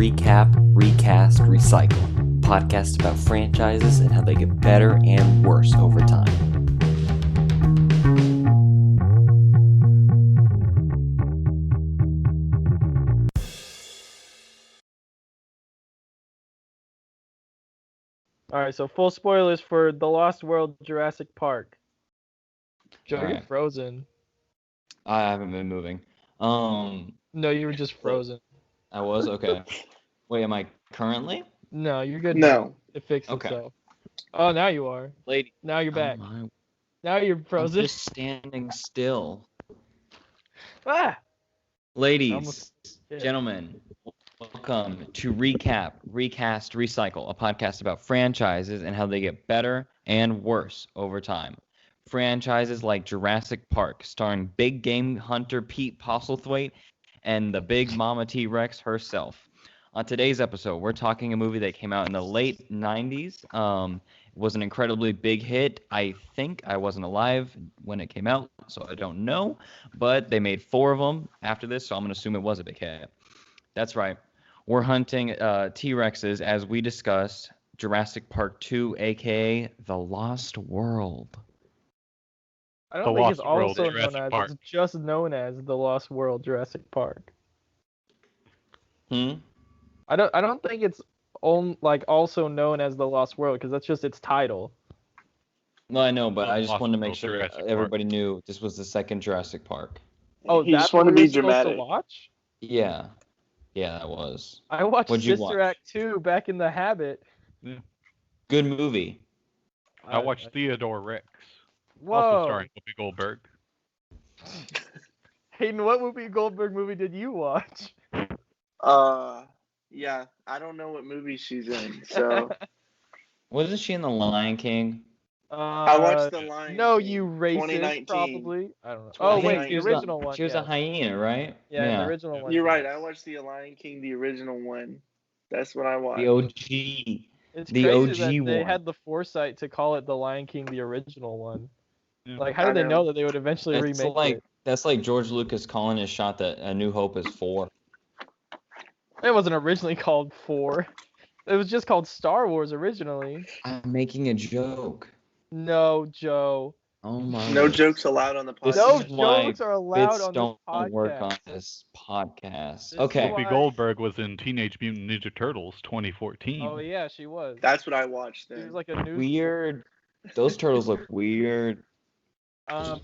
Recap, Recast, Recycle, a podcast about franchises and how they get better and worse over time. Alright, so full spoilers for The Lost World Jurassic Park. Joe, you're Alright. frozen. I haven't been moving. No, you were just frozen. I was? Okay. Wait, am I currently? No, you're good. No. It fixed Okay. itself. Oh, now you are. Lady. Now you're back. Oh my, Now you're I'm frozen. just standing still. Ah! Ladies, Almost- yeah. gentlemen, welcome to Recap, Recast, Recycle, a podcast about franchises and how they get better and worse over time. Franchises like Jurassic Park, starring big game hunter Pete Postlethwaite and the big mama T-Rex herself. On today's episode, we're talking a movie that came out in the late 90s. It was an incredibly big hit. I think I wasn't alive when it came out, so I don't know. But they made 4 of them after this, so I'm going to assume it was a big hit. That's right. We're hunting T-Rexes as we discuss Jurassic Park 2, a.k.a. The Lost World. I don't think it's Lost World also known Jurassic as. Park. It's just known as The Lost World Jurassic Park. Hmm? I don't think it's also known as The Lost World because that's just its title. No, I know, but The I just Lost wanted to make World sure Jurassic Park. everybody knew this was the second Jurassic Park. Oh, You that's just want to what be we were supposed dramatic. to watch? Yeah. Yeah, that was. I watched What'd you Sister watch? Act 2 back in The Habit. Good movie. I watched Theodore Rex, Whoa. also starring Whoopi Goldberg. Hayden, what Whoopi Goldberg movie did you watch? Yeah, I don't know what movie she's in, so Wasn't she in The Lion King? I watched The Lion No, King, you racist, 2019. probably. I don't know. Oh, I think wait, she the was original one. She was yeah. a hyena, right? Yeah, the original one. You're right. I watched The Lion King, the original one. That's what I watched. The OG. It's the crazy OG that they one. had the foresight to call it The Lion King, the original one. Yeah. Like, how did I they know. know that they would eventually remake it? That's like George Lucas calling his shot that A New Hope is 4. It wasn't originally called 4. It was just called Star Wars originally. I'm making a joke. No, Joe. Oh my. No jokes allowed on the This No is podcast. why jokes are allowed Bits on this don't podcast. work on this podcast. This is Okay. why- Whoopi Goldberg was in Teenage Mutant Ninja Turtles 2014. Oh yeah, she was. That's what I watched She was then. like a news. Weird. Those turtles look weird. Um,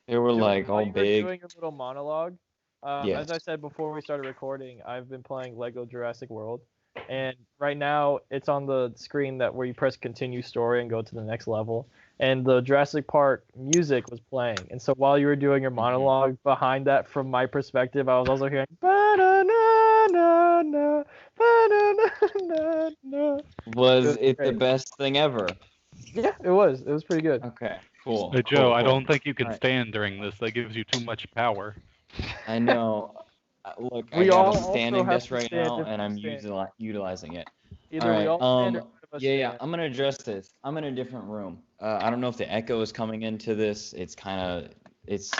They were Joe, like while all you were big. doing a little monologue. Yes. As I said before we started recording, I've been playing Lego Jurassic World, and right now it's on the screen that where you press continue story and go to the next level. And the Jurassic Park music was playing, and so while you were doing your monologue behind that, from my perspective, I was also hearing ba-da-na-na-na, ba-da-na-na-na. Was it the great. best thing ever? Yeah, it was. It was pretty good. Okay. Cool. Hey, Joe, cool, I cool. don't think you can Alright. stand during this. That gives you too much power. I know. Look, I We got all a also standing have desk to right stand now, if and we I'm stand. utilizing it. Either All we right. all stand or none of us Yeah. stand. I'm gonna address this. I'm in a different room. I don't know if the echo is coming into this. It's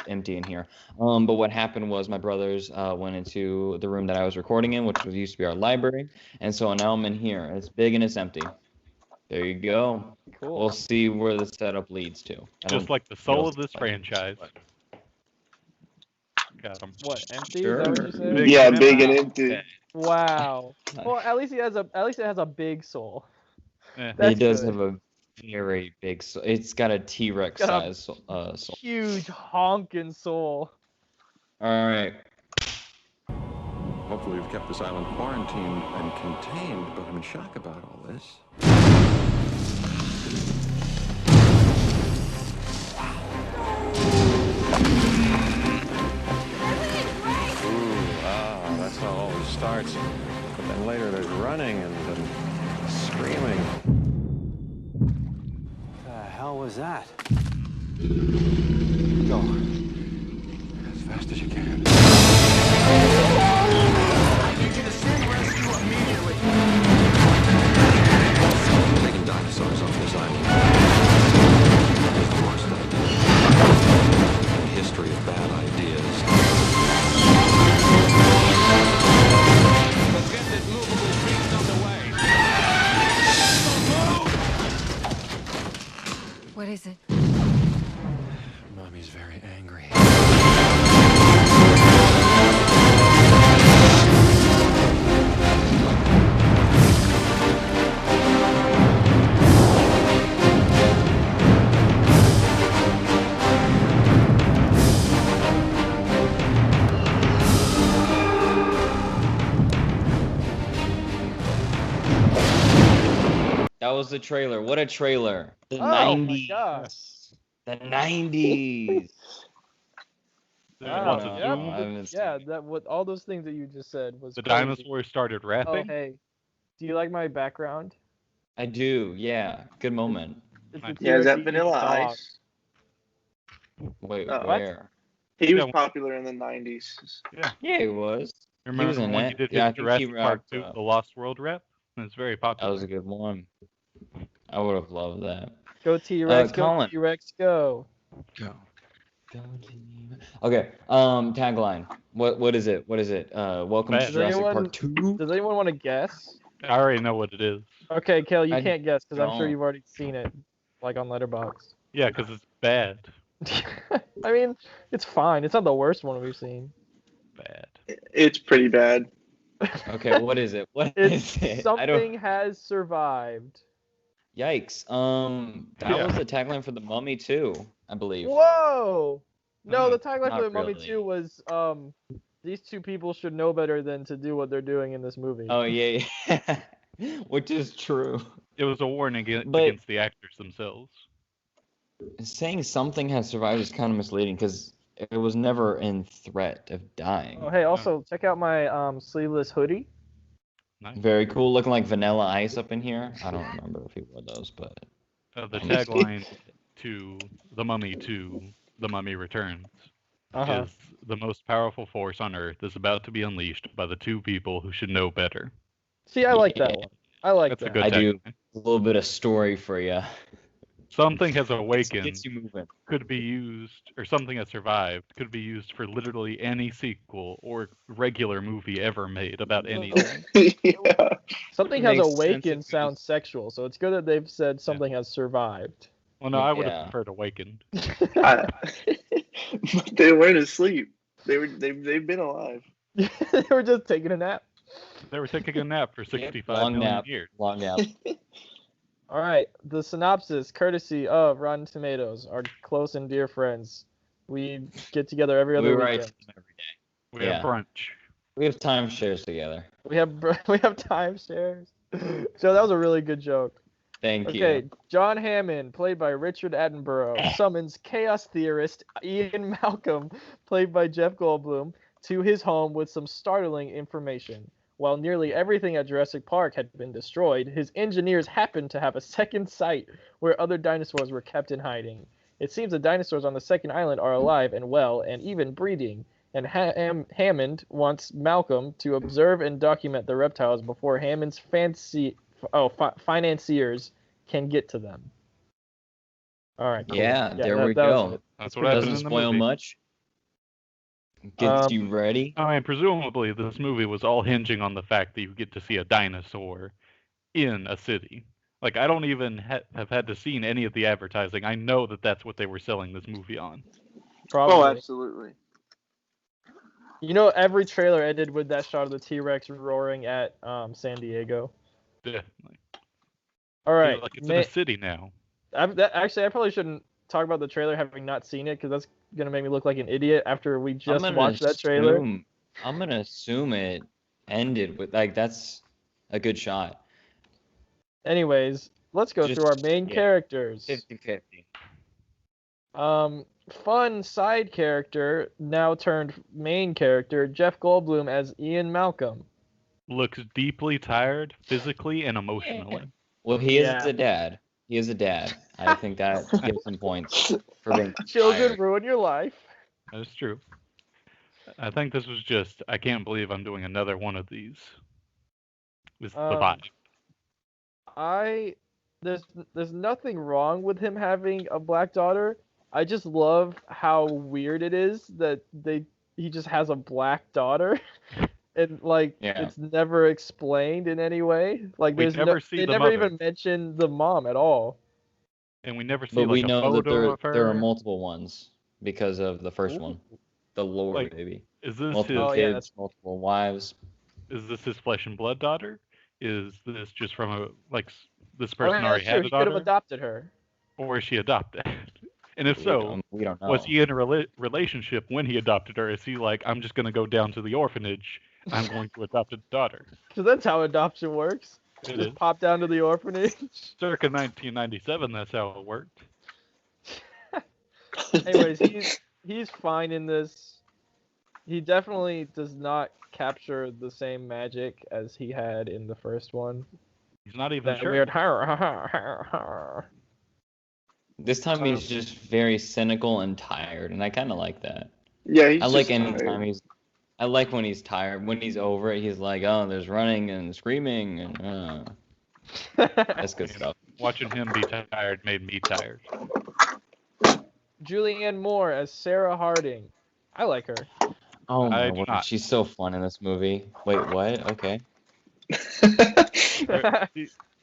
empty in here. But what happened was my brothers went into the room that I was recording in, which used to be our library, and so now I'm in here. It's big and it's empty. There you go. Cool. We'll see where the setup leads to. I Just don't- like the soul feel of this like- franchise. Got him. What, empty? Sure. Is that what you said? Big Yeah, and big empty. and empty. Okay. Wow. Well, at least it has a big soul. Eh. That's It does good. have a very big soul. It's got a T-Rex Got a- size soul. Huge honking soul. All right. Hopefully we've kept this island quarantined and contained, but I'm in shock about all this. That's how it always starts. But then later there's running and screaming. The hell was that? Go. As fast as you can. Taking dinosaurs off this island. Of course, the history of bad ideas. Suspended movable is it? Mommy's very angry. That was the trailer. What a trailer. The Oh my 90s. gosh. The 90s. Wow. What's a Yeah, zoom? I haven't seen yeah, it. that what all those things that you just said was The crazy. dinosaurs started Oh, rapping. hey. Do you like my background? I do, yeah. Good moment. It's a Yeah, is that T-Rex Vanilla eating dog. Ice? Wait, What? where? He was Yeah. popular in the 90s. Yeah, he was. Remember was in when it. he did Yeah, I his think he Jurassic Park rapped, 2, The Lost World rap? It's very That popular. was a good one. I would have loved that. Go T-Rex, go Colin. T-Rex, go. Go. Okay. Tagline. What is it? What is it? Welcome to Does Jurassic anyone- Park 2. Does anyone want to guess? I already know what it is. Okay, Kel, you I can't guess because I'm sure don't. you've already seen it, like on Letterboxd. Yeah, because it's bad. I mean, it's fine. It's not the worst one we've seen. Bad. It's pretty bad. Okay, what is it? What It's is it? I something don't. has survived. Yikes. That Yeah. was the tagline for the Mummy 2, I believe. Whoa! No, the tagline Not for the Mummy really. 2 was these two people should know better than to do what they're doing in this movie. Oh yeah, yeah. Which is true. It was a warning But- against the actors themselves. Saying something has survived is kind of misleading because it was never in threat of dying. Oh, hey, also check out my sleeveless hoodie. Nice. Very cool, looking like Vanilla Ice up in here. I don't remember if he wore those, but The tagline to The Mummy 2, The Mummy Returns, is the most powerful force on Earth is about to be unleashed by the two people who should know better. See, I like Yeah. that one. I like That's a that. good I do. tagline. a little bit of story for you. Something has awakened, Gets you moving. could be used, or something has survived, could be used for literally any sequel or regular movie ever made about anything. Yeah. Something Makes has sense awakened if we sounds sexual, so it's good that they've said something has survived. Well, no, I would Yeah. have preferred Awakened. But they weren't asleep. They've been alive. They were just taking a nap. They were taking a nap for 65 Long million nap. years. Long nap. All right, the synopsis, courtesy of Rotten Tomatoes, our close and dear friends. We get together every other We write weekend. them every day. We Yeah. have brunch. We have timeshares together. We have timeshares. So that was a really good joke. Thank Okay, you. John Hammond, played by Richard Attenborough, summons chaos theorist Ian Malcolm, played by Jeff Goldblum, to his home with some startling information. While nearly everything at Jurassic Park had been destroyed, his engineers happened to have a second site where other dinosaurs were kept in hiding. It seems the dinosaurs on the second island are alive and well, and even breeding, and Hammond wants Malcolm to observe and document the reptiles before Hammond's financiers can get to them. All right, cool. Yeah, there that we was go. it. That's what happened Doesn't in the spoil movie. much. Gets Um, you ready. I mean, presumably this movie was all hinging on the fact that you get to see a dinosaur in a city. Like, I don't even have had to seen any of the advertising. I know that that's what they were selling this movie on. Probably. Oh, absolutely. You know, every trailer ended with that shot of the T-Rex roaring at San Diego. Definitely. All right. Like it's in a city now. Actually, I probably shouldn't talk about the trailer having not seen it because that's gonna make me look like an idiot after we just watched that trailer. I'm gonna assume it ended with that's a good shot. Anyways, let's go through our main characters. 50-50. Fun side character now turned main character, Jeff Goldblum as Ian Malcolm. Looks deeply tired, physically and emotionally. Well, he is a dad. He is a dad. I think that gives him points for being Children tired. ruin your life. That's true. I think this was just, I can't believe I'm doing another one of these. Is the vibe. There's nothing wrong with him having a black daughter. I just love how weird it is that he just has a black daughter. And it's never explained in any way. Like We there's never see they the never mother. even mention the mom at all. And we never see But we like a know that photo of her. there are multiple ones because of the first Ooh. one. The lore, Like, baby. Is this Multiple his? yeah, kids, that's- multiple wives. Is this his flesh and blood daughter? Is this just from a this I person mean, already that's true. had a He could have daughter, adopted her. or is she adopted? And if so, we don't know. was he in a relationship when he adopted her? Is he like, I'm just gonna go down to the orphanage. I'm going to adopt a daughter. Because that's how adoption works. It Just is. pop down to the orphanage. Circa 1997, that's how it worked. Anyways, he's fine in this. He definitely does not capture the same magic as he had in the first one. He's not even That sure. weird. This time he's just very cynical and tired, and I kind of like that. Yeah, he's I like just anytime tired. he's. I like when he's tired. When he's over it, he's like, "Oh, there's running and screaming, and that's good stuff." Watching him be tired made me tired. Julianne Moore as Sarah Harding. I like her. Oh I my do word, not. she's so fun in this movie. Wait, what? Okay.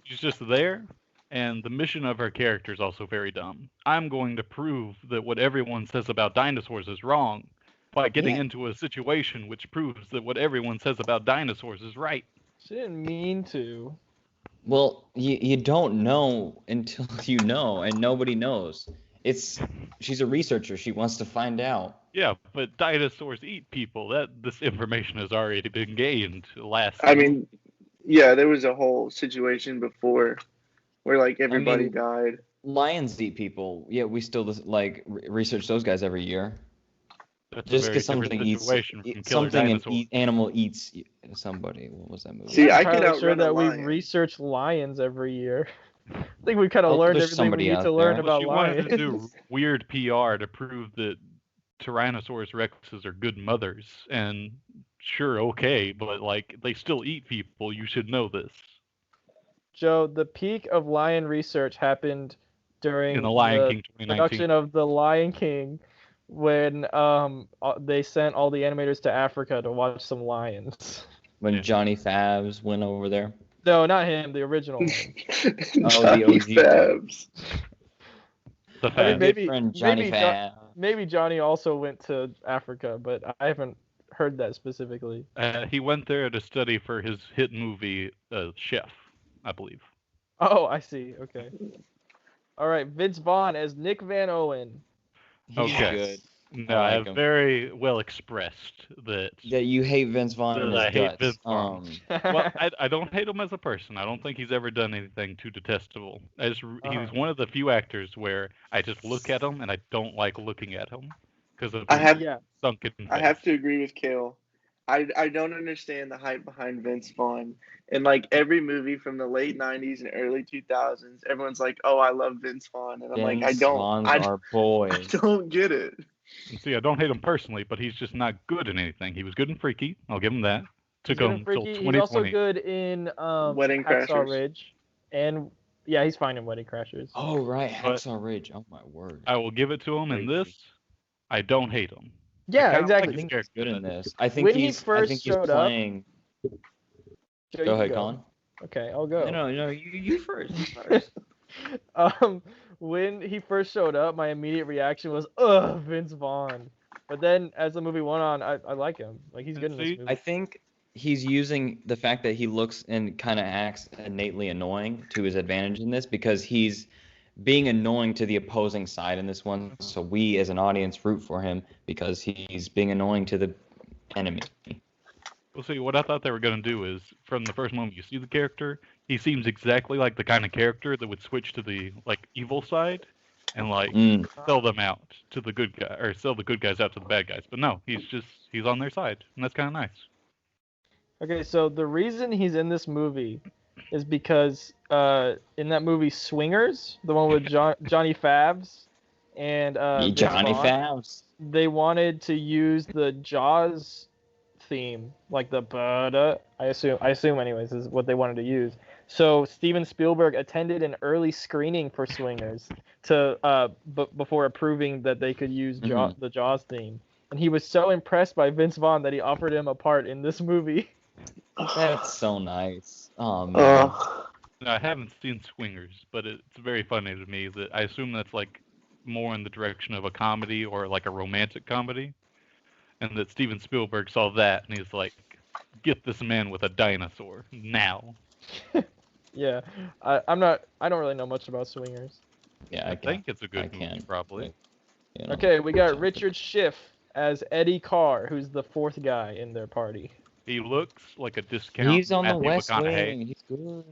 She's just there, and the mission of her character is also very dumb. I'm going to prove that what everyone says about dinosaurs is wrong by getting Yeah. into a situation which proves that what everyone says about dinosaurs is right. She didn't mean to. Well, you don't know until you know, and nobody knows. She's a researcher. She wants to find out. Yeah, but dinosaurs eat people. This information has already been gained last. I mean, yeah, there was a whole situation before where like everybody mean- died. Lions eat people. Yeah, we still research those guys every year. That's Just a very because something different eats situation from killer something, an dinosaurs. animal eats somebody. What was that movie? See, I'm I could entirely sure outrun a that we lion. research lions every year. I think we kind of Oh, learned there's everything we somebody need to out learn there. Well, about she lions. wanted to do weird PR to prove that Tyrannosaurus rexes are good mothers, and sure, okay, but like they still eat people. You should know this. Joe, the peak of lion research happened during In The Lion the King 2019. production of The Lion King, when they sent all the animators to Africa to watch some lions. When Yeah. Johnny Favs went over there. No, not him, the original one. Johnny the OG. Fabs. The I mean, fact. Good maybe- friend Johnny maybe Favs. Maybe Johnny also went to Africa, but I haven't heard that specifically. He went there to study for his hit movie, Chef, I believe. Oh, I see. Okay. All right, Vince Vaughn as Nick Van Owen. He's Okay. good. No, I I like have him. very well expressed that. That you hate Vince Vaughn and That I his hate guts. Vince Vaughn. Well, I don't hate him as a person. I don't think he's ever done anything too detestable. He's one of the few actors where I just look at him and I don't like looking at him because of I his have yeah. sunken face. I have to agree with Kale. I don't understand the hype behind Vince Vaughn. In like every movie from the late '90s and early 2000s, everyone's like, "Oh, I love Vince Vaughn," and I'm like, Vince Vaughn's our boy. I don't get it. And see, I don't hate him personally, but he's just not good in anything. He was good in Freaky. I'll give him that. He's Took good him in till Freaky. 2020. He's also good in Wedding Hacksaw Crashers. Ridge, and yeah, he's fine in Wedding Crashers. Oh right, But- Hacksaw Ridge. Oh my word. I will give it to him in this. I don't hate him. Yeah, kinda exactly. like his He's character, good in but- this. I think When he he's. I first think he's showed up- playing. Joe, you Go ahead, can Colin. Okay, I'll go. No, you first. You first. When he first showed up, my immediate reaction was, "Ugh, Vince Vaughn." But then, as the movie went on, I like him. Like he's good in this See, movie. I think he's using the fact that he looks and kind of acts innately annoying to his advantage in this because he's being annoying to the opposing side in this one. So we, as an audience, root for him because he's being annoying to the enemy. Well, see, what I thought they were going to do is, from the first moment you see the character, he seems exactly like the kind of character that would switch to the evil side, and sell them out to the good guy, or sell the good guys out to the bad guys. But no, he's on their side, and that's kind of nice. Okay, so the reason he's in this movie is because in that movie Swingers, the one with Johnny Favs and Vince Johnny Vaughn, Favs. they wanted to use the Jaws theme, like the ba-da, I assume anyways is what they wanted to use. So Steven Spielberg attended an early screening for Swingers to before approving that they could use the Jaws theme, and he was so impressed by Vince Vaughn that he offered him a part in this movie. That's so nice. Oh man. I haven't seen Swingers, but it's very funny to me that I assume that's like more in the direction of a comedy or like a romantic comedy, and that Steven Spielberg saw that and he's like, "Get this man with a dinosaur now." Yeah, I don't really know much about Swingers. Yeah, I I think it's a I good movie, can't. probably. Like, you know, Okay, we got sounds Richard Schiff as Eddie Carr, who's the fourth guy in their party. He looks like a good. discount He's on the Matthew West McConaughey. Wing. He's good.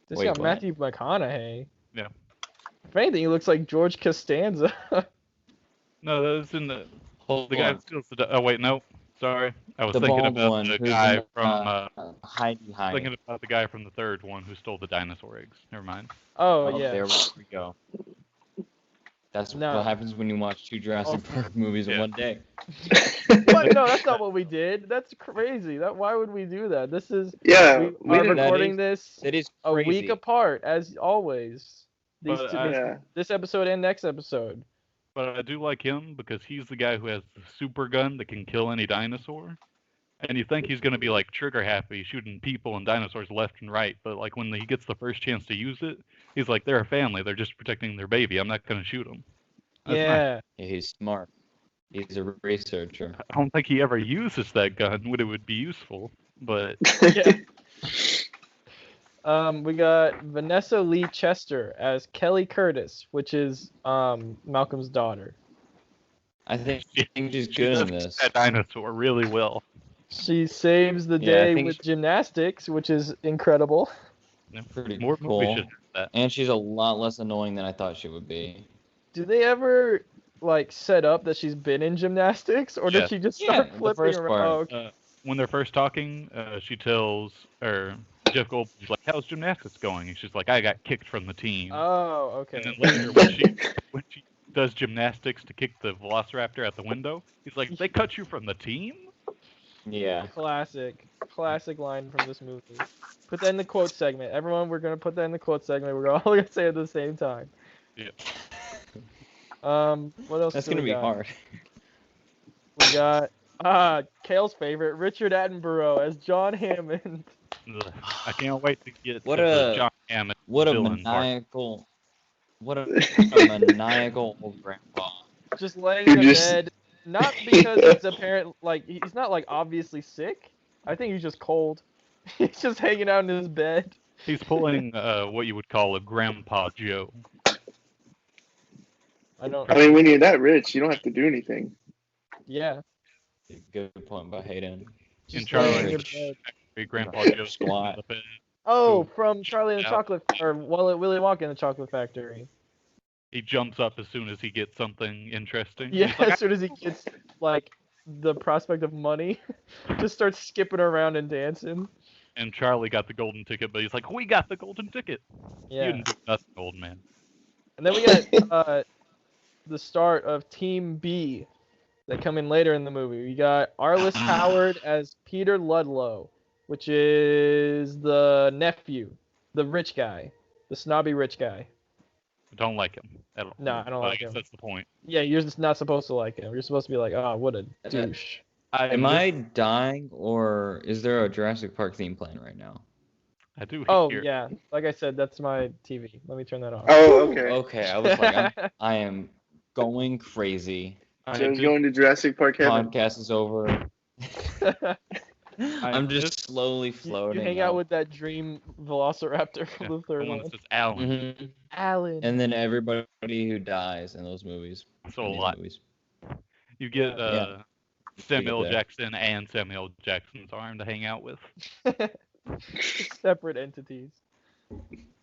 This Wait, got what? Matthew McConaughey. Yeah. If anything, he looks like George Costanza. No, that was in the Hold guy on. who steals the. Oh wait, no, sorry. I was The thinking bald about one the who's guy in from. Heidi High. Thinking about the guy from the third one who stole the dinosaur eggs. Never mind. Oh Oh, yeah. there we go. That's No. what happens when you watch 2 Jurassic Park movies in Yeah. one day. What? No, that's not what we did. That's crazy. Why would we do that? This is Yeah, we we are didn't. recording this That is a crazy. week apart, as always. These But two, I- Yeah. this episode and next episode. But I do like him because he's the guy who has the super gun that can kill any dinosaur. And you think he's going to be like trigger happy, shooting people and dinosaurs left and right. But like when he gets the first chance to use it, he's like, they're a family. They're just protecting their baby. I'm not going to shoot them. That's nice. Yeah. Yeah, he's smart. He's a researcher. I don't think he ever uses that gun when it would be useful. But Yeah. We got Vanessa Lee Chester as Kelly Curtis, which is Malcolm's daughter. I think she's she good does in this. that dinosaur really well. She saves the Yeah, I day think with gymnastics, which is incredible. Yeah. Pretty More cool. movies should do that. And she's a lot less annoying than I thought she would be. Do they ever like set up that she's been in gymnastics, or Yeah. did she just Yeah, start the flipping first around? part. Oh, okay. When they're first talking, she tells, or Jeff Goldblum's like, "How's gymnastics going?" And she's like, "I got kicked from the team." Oh, okay. And then later, when she does gymnastics to kick the Velociraptor out the window, he's like, "They cut you from the team?" Yeah. Classic line from this movie. Put that in the quote segment. Everyone, we're gonna put that in the quote segment. We're all gonna say it at the same time. Yeah. What else? That's do we gonna be got? hard. We got Kale's favorite, Richard Attenborough as John Hammond. Ugh, I can't wait to get What to the a- John Hammond What a villain part. maniacal. What a maniacal old grandpa. Just laying You're in a just- bed, not because it's apparent like he's not like obviously sick. I think he's just cold. He's just hanging out in his bed. He's pulling what you would call a Grandpa Joe. I don't. I mean, when you're that rich, you don't have to do anything. Yeah. Good point by Hayden. In Just laying in Charlie, your bed. Grandpa Joe Squat. in the bed. Oh, from Charlie and the Yeah. Chocolate, or Willy Wonka and the Chocolate Factory. He jumps up as soon as he gets something interesting. Yeah, He's like, as soon as he gets like the prospect of money, just starts skipping around and dancing. and Charlie got the golden ticket, but he's like, "We got the golden ticket." You Yeah. didn't do nothing, old man. And then we got the start of Team B that come in later in the movie. We got Arliss Howard as Peter Ludlow, which is the nephew, the rich guy, the snobby rich guy. I don't like him at all. No, I don't But like guess him. That's the point. Yeah, you're just not supposed to like him. You're supposed to be like, oh, what a douche. Am I dying, or is there a Jurassic Park theme playing right now? I do Oh, hear. yeah. Like I said, that's my TV. Let me turn that off. Oh, okay. Okay, I was like, I am going crazy. I Joe's just- going to Jurassic Park heaven. Podcast is over. I'm just just- slowly You floating. hang out with that dream Velociraptor from Yeah, the third the one one. that says Alan. Mhm. Alan. And then everybody who dies in those movies. So a in these lot. movies. You get Yeah. Samuel that. Jackson and Samuel Jackson's arm to hang out with. Separate entities.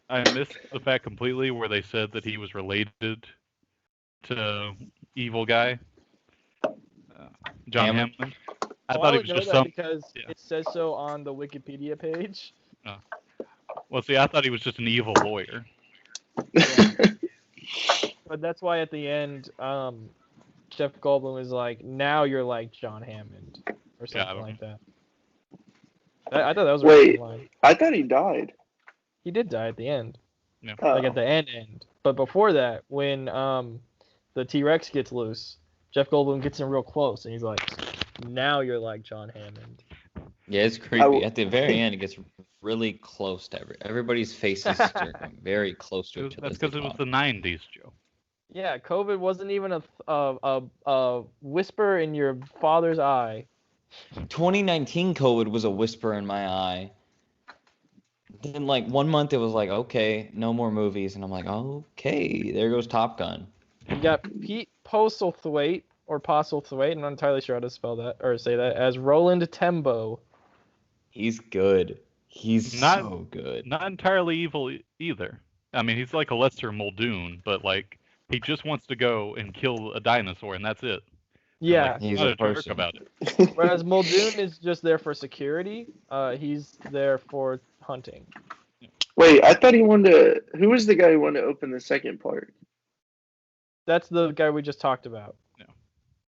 I missed the fact completely where they said that he was related to evil guy, John Hammond? Hammond. I Oh, thought he would was know just that some. because yeah. it says so on the Wikipedia page. Well, see, I thought he was just an evil lawyer. But that's why at the end, Jeff Goldblum is like, now you're like John Hammond. Or Yeah, I something don't like that. I thought that was a Wait. really good line. I thought he died. He did die at the end. Oh. Like at the end. But before that, when the T-Rex gets loose, Jeff Goldblum gets in real close and he's like, now you're like John Hammond. Yeah, it's creepy. At the very end, it gets really close to everybody's faces are very close to each other. That's as they because it was talk. the 90s, Joe. Yeah, COVID wasn't even a whisper in your father's eye. 2019 COVID was a whisper in my eye. Then like 1 month it was like, okay, no more movies, and I'm like, okay, there goes Top Gun. You got Pete Postlethwaite or Postlethwaite, I'm not entirely sure how to spell that or say that, as Roland Tembo. He's good. He's Not- so good. Not entirely evil either. I mean, he's like a lesser Muldoon, but like he just wants to go and kill a dinosaur, and that's it. Yeah. Like, He's not a a jerk person. about it. Whereas Muldoon is just there for security. He's there for hunting. Wait, I thought he wanted to. Who was the guy who wanted to open the second part? That's the guy we just talked about. No.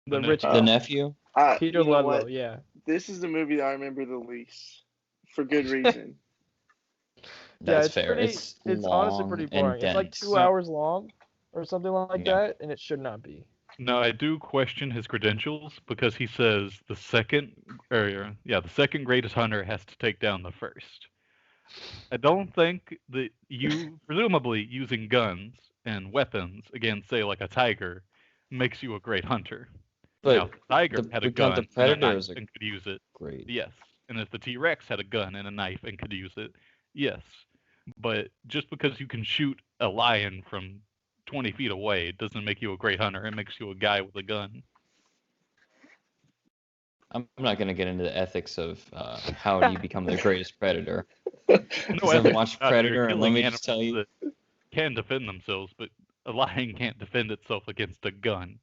The The rich The guy. nephew? Peter You know Ludlow, what? yeah. This is the movie that I remember the least, for good reason. That's it's fair. pretty, It's honestly long pretty and boring. It's like dense. 2 hours long or something like Yeah. that, and it should not be. No, I do question his credentials because he says the second greatest hunter has to take down the first. I don't think that you presumably using guns and weapons against, say, like a tiger, makes you a great hunter. But now, if the tiger had a we count gun the and a predator knife as a and could use it, great. yes. And if the T-Rex had a gun and a knife and could use it, yes. But just because you can shoot a lion from 20 feet away doesn't make you a great hunter. It makes you a guy with a gun. I'm not going to get into the ethics of how do you become the greatest predator. No, Because I've watched you're Predator, and let killing me just tell you. animals that can defend themselves, but a lion can't defend itself against a gun.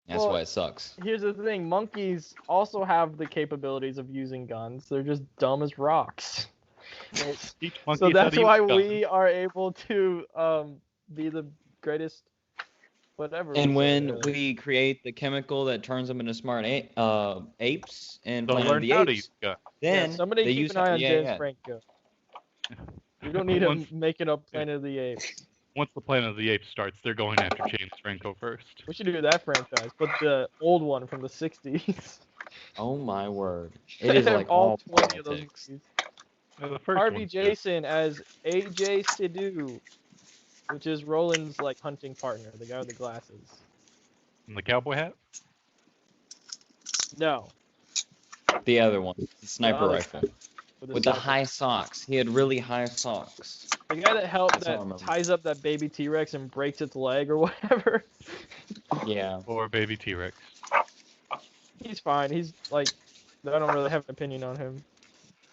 That's Well, why it sucks. Here's the thing, monkeys also have the capabilities of using guns. They're just dumb as rocks. Each monkey So is how that's to use why a gun. we are able to be the greatest whatever. And we when say, really. we create the chemical that turns them into smart apes and They'll Planet learn of the how to Apes, use a gun. then somebody they keep use an eye on James yeah. Franco. We don't need him Once- making up Planet of the Apes. Once the Planet of the Apes starts, they're going after James Franco first. We should do that franchise, but the old one from the 60s. Oh my word. It is like all all 20 of those politics. movies. The first Harvey one's good. Jason as AJ Sidhu, which is Roland's like hunting partner, the guy with the glasses. And the cowboy hat? No, The other one, the sniper other rifle. with With the sniper. high socks. He had really high socks. The guy that helped That's all I that remember. ties up that baby T-Rex and breaks its leg or whatever. Yeah. Or baby T-Rex. He's fine. He's like, I don't really have an opinion on him.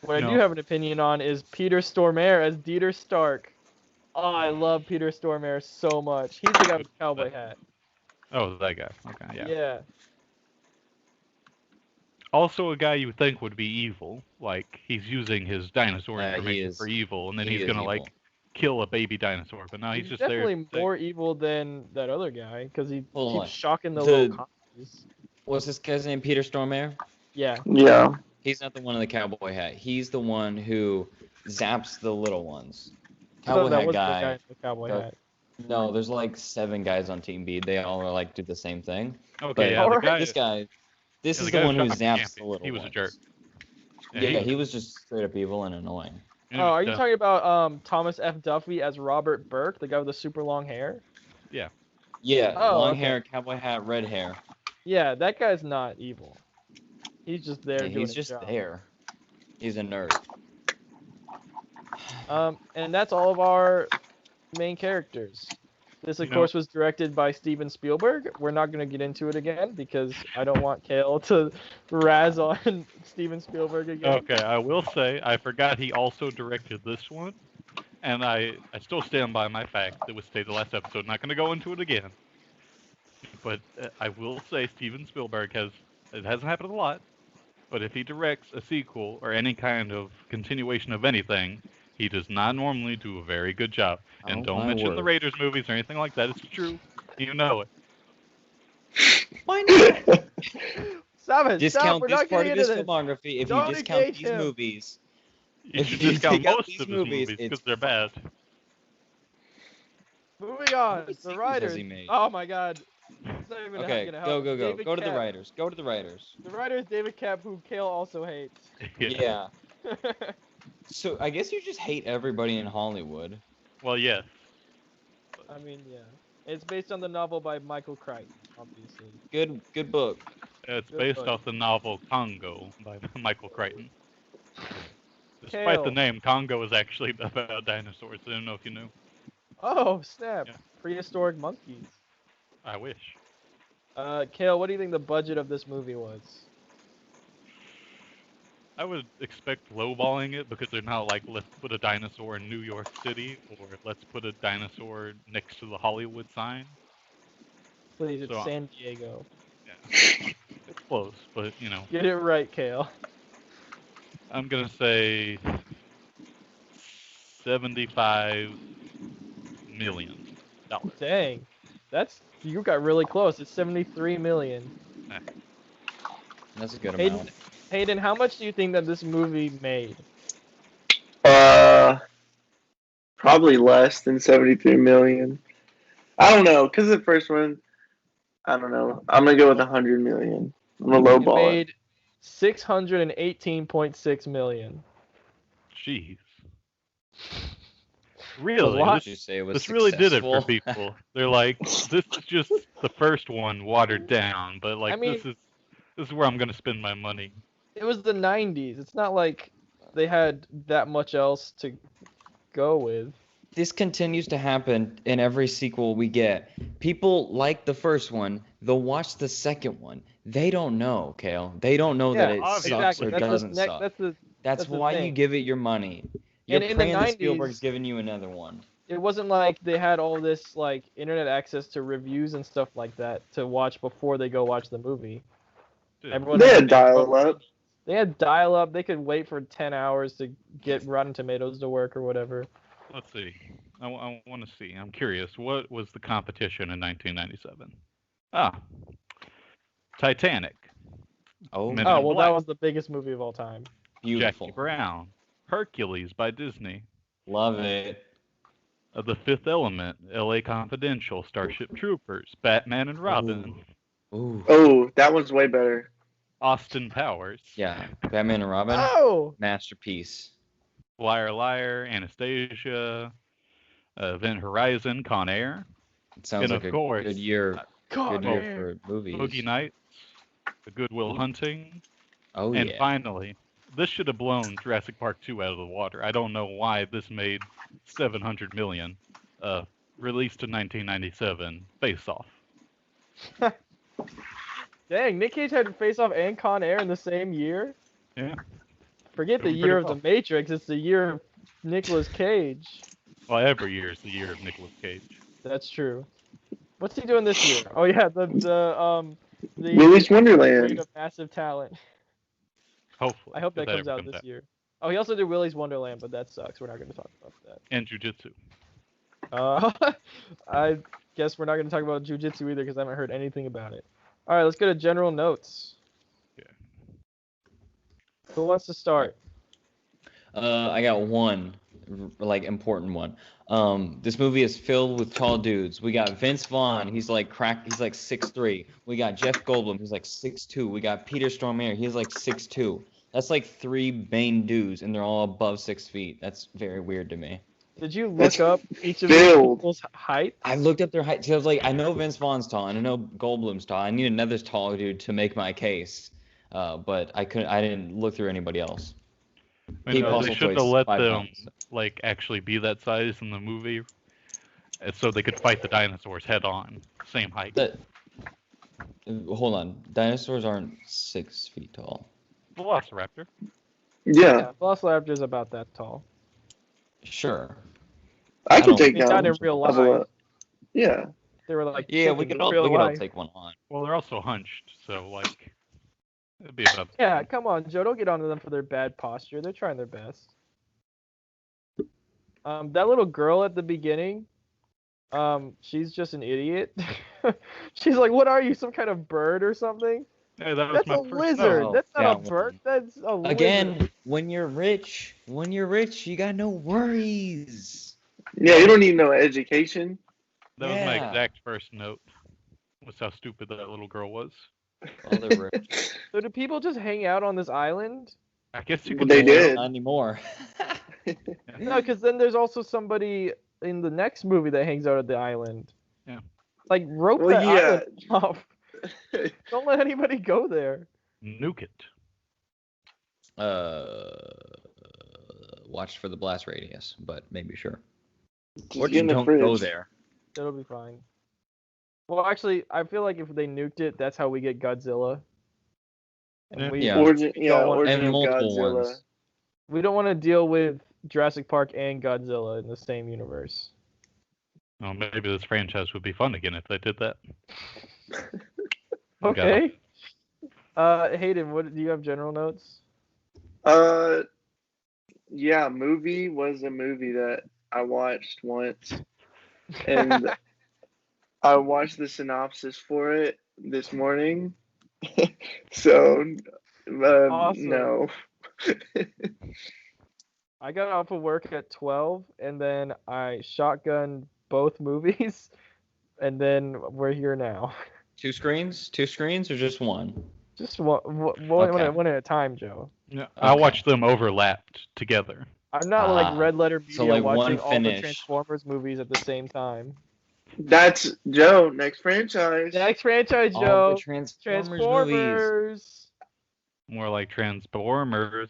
What I No. do have an opinion on is Peter Stormare as Dieter Stark. Oh, I love Peter Stormare so much. He's the guy with the cowboy hat. Oh, that guy. Okay, yeah. Yeah. Also a guy you would think would be evil. Like, he's using his dinosaur He information is. for evil, and then He he's is gonna, evil. like, kill a baby dinosaur. But no, he's just definitely there. more evil than that other guy because he Hold keeps on. shocking the The- little commies. What's this guy's name? Peter Stormare? Yeah. Yeah. He's not the one in the cowboy hat. He's the one who zaps the little ones. I thought Cowboy that hat was the guy. guy in the cowboy the- hat. No, there's like 7 guys on Team B. They all are like do the same thing. Okay, But yeah, the Alright. guy. This guy, this yeah, is the the guy one who who shot zaps Campy. the little He was a ones. jerk. Yeah, he was just straight up evil and annoying. he Oh, are you was talking about Thomas F. Duffy as Robert Burke, the guy with the super long hair? Yeah, Oh, long okay. hair, cowboy hat, red hair. Yeah, that guy's not evil. He's just there Yeah, doing he's his just job. there. He's a nerd. And that's all of our main characters. This, of You know- course, was directed by Steven Spielberg. We're not going to get into it again because I don't want Kale to razz on Steven Spielberg again. Okay, I will say I forgot he also directed this one, and I still stand by my fact that was stated last episode. Not going to go into it again, but I will say Steven Spielberg has. It hasn't happened a lot, but if he directs a sequel or any kind of continuation of anything, he does not normally do a very good job. And Oh, don't my mention the word. Raiders movies or anything like that. It's true. You know it. Why not? Stop it! Stop! Discount We're this not part getting of into his this. filmography if Don't you discount engage these him. movies. You If should you discount take out most these of his movies, movies because it's they're bad. Moving on. What The sequels has writers. he made? Oh my God. not even Okay, gonna go, help. go, go. David Go to the Koepp. writers. Go to the writers. The writer is David Koepp, who Kale also hates. Yeah. So I guess you just hate everybody in Hollywood. Well, yes. I mean, yeah. It's based on the novel by Michael Crichton, obviously. Good book. It's Good based book. off the novel Congo by Michael Crichton. Despite the Kale. name, Congo is actually about dinosaurs. I don't know if you knew. Oh, snap. Yeah. Prehistoric monkeys. I wish. Kale, what do you think the budget of this movie was? I would expect lowballing it because they're not like, let's put a dinosaur in New York City or let's put a dinosaur next to the Hollywood sign. Please, it's So, San Diego. Yeah. It's close, but you know. Get it right, Kale. I'm gonna say $75 million. Dang. You got really close. It's 73 million. That's a good Hayden, amount. Hayden, how much do you think that this movie made? Probably less than 73 million. I don't know, because the first one, I don't know. I'm gonna go with 100 million. I'm gonna It lowball it. made 618.6 million. Jeez. A Really? lot. You say it was This really did it for successful? people. They're like, this is just the first one watered down, but like I mean- this is where I'm gonna spend my money. It was the 90s. It's not like they had that much else to go with. This continues to happen in every sequel we get. People like the first one, they'll watch the second one. They don't know, Kale. They don't know that it obviously. sucks or That's doesn't the, suck. that's the That's the why you thing. give it your money. You're And in the praying that 90s Spielberg's giving you another one. It wasn't like they had all this like internet access to reviews and stuff like that to watch before they go watch the movie. Dude, Everyone They had their own dial-up. opinions. They had dial up. They could wait for 10 hours to get Rotten Tomatoes to work or whatever. let's see. I want to see. I'm curious. What was the competition in 1997? Ah, Titanic. Oh, Men Oh, in well, Black. that was the biggest movie of all time. beautiful. Jackie Brown. Hercules by Disney. Love it. The Fifth Element. L.A. Confidential. Starship Troopers. Batman and Robin. Ooh. Oh, that one's way better. Austin Powers. Yeah, Batman and Robin, Oh! masterpiece. Liar Liar. Anastasia. Event Horizon. Con Air. It sounds And like of a course, good year. Come Good year here. for movies. Boogie Nights. The Good Will Hunting. Oh And yeah. finally, this should have blown Jurassic Park 2 out of the water. I don't know why this made 700 million. Released in 1997. Face Off. Dang, Nick Cage had Face Off and Con Air in the same year? Yeah. Forget the Doing year pretty of The well. Matrix, it's the year of Nicolas Cage. Well, every year is the year of Nicolas Cage. That's true. What's he doing this year? Oh yeah, the Willy's Reign Wonderland. of Massive Talent. Hopefully. I hope if that comes ever out this year. Oh, he also did Willy's Wonderland, but that sucks. We're not going to talk about that. And Jujitsu. I guess we're not going to talk about Jujitsu either because I haven't heard anything about it. All right, let's go to general notes. Yeah. Who wants to start? I got one, important one. This movie is filled with tall dudes. We got Vince Vaughn. He's like 6'3". We got Jeff Goldblum. He's like 6'2". We got Peter Stormare. He's like 6'2". That's like three main dudes, and they're all above 6 feet. That's very weird to me. Did you look That's up each of these filled. people's height? I looked up their height. So I was like, I know Vince Vaughn's tall, and I know Goldblum's tall. I need another tall dude to make my case. But I didn't look through anybody else. I He know, also they shouldn't weighs have let 5 them pounds. like actually be that size in the movie, so they could fight the dinosaurs head on, same height. Hold on, dinosaurs aren't 6 feet tall. Velociraptor. Yeah, Velociraptor's about that tall. Sure. I I could don't- take They died down in real a life. lot. Yeah, They were like Yeah, we chickens could in real all life. take one on. Well, they're also hunched, so like it'd be about. Yeah, come on, Joe. Don't get onto them for their bad posture. They're trying their best. That little girl at the beginning, she's just an idiot. She's like, "What are you? Some kind of bird or something?" Hey, that was That's my a first lizard. note. That's not That a bird. one. That's a lizard. Again, when you're rich, you got no worries. yeah. You don't need no education. That was my Yeah. exact first note was how stupid that little girl was. Well, they're rich. So do people just hang out on this island? I guess you Well, could. they say- did. Not anymore. No, because then there's also somebody in the next movie that hangs out at the island. Yeah. Like, rope Well, that yeah. island off. Don't let anybody go there. Nuke it. Watch for the blast radius, but maybe sure. Just Or get just in the don't fridge. go there. It'll be fine. Well, actually, I feel like if they nuked it, that's how we get Godzilla. And Yeah. we Yeah. don't want- And Original multiple Godzilla. ones. we don't want to deal with Jurassic Park and Godzilla in the same universe. Well, maybe this franchise would be fun again if they did that. Okay. Hayden, what do you have general notes? Yeah, movie was a movie that I watched once, and I watched the synopsis for it this morning. So, Awesome. no. I got off of work at 12, and then I shotgunned both movies, and then we're here now. Two screens? Two screens or just one? Just one Okay. at a time, Joe. Yeah, I Okay. watched them overlapped together. I'm not like Ah, Red Letter Media so, like, one watching all the finish. Transformers movies at the same time. That's Joe. Next franchise. Next franchise, All Joe. the Transformers movies. Transformers. More like Transformers.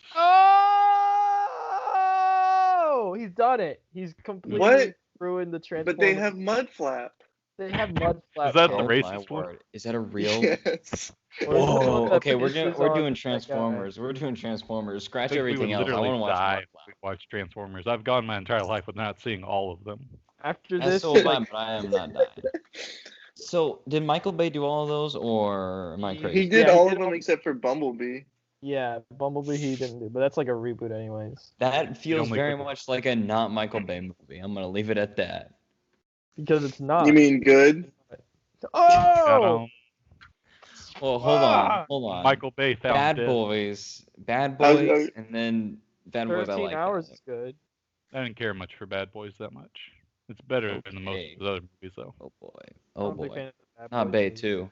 Oh, he's done it. He's completely What? ruined the Transformers. But they have Mudflap. They have mud flap. Is that the Oh cake. my racist one? word. Is that a real? Yes. Or is it the one Whoa. that Okay, we're pisses doing on that guy? Transformers. We're doing Transformers. I Scratch think we everything would else. I literally want to watch die Mud if Flap. we watched Transformers. I've gone my entire life without seeing all of them. After That's this, so like, fun, but I am not dying. So, did Michael Bay do all of those, or am I crazy? He did Yeah, he all did of them all- except for Bumblebee. yeah, Bumblebee he didn't do, but that's like a reboot anyways. That feels only very couple- much like a not Michael Bay movie. I'm gonna leave it at that. Because it's not. You mean good? Oh! Got Well, hold on, Ah! hold on. Michael Bay found Bad dead. Boys, Bad I was- Boys, and then Bad Boys. I 13 like. hours that. is good. I didn't care much for Bad Boys that much. It's better than most Okay. of his other movies, though. Oh boy, I'm oh a big boy. fan of the Bad Not Boys Bay movies. too.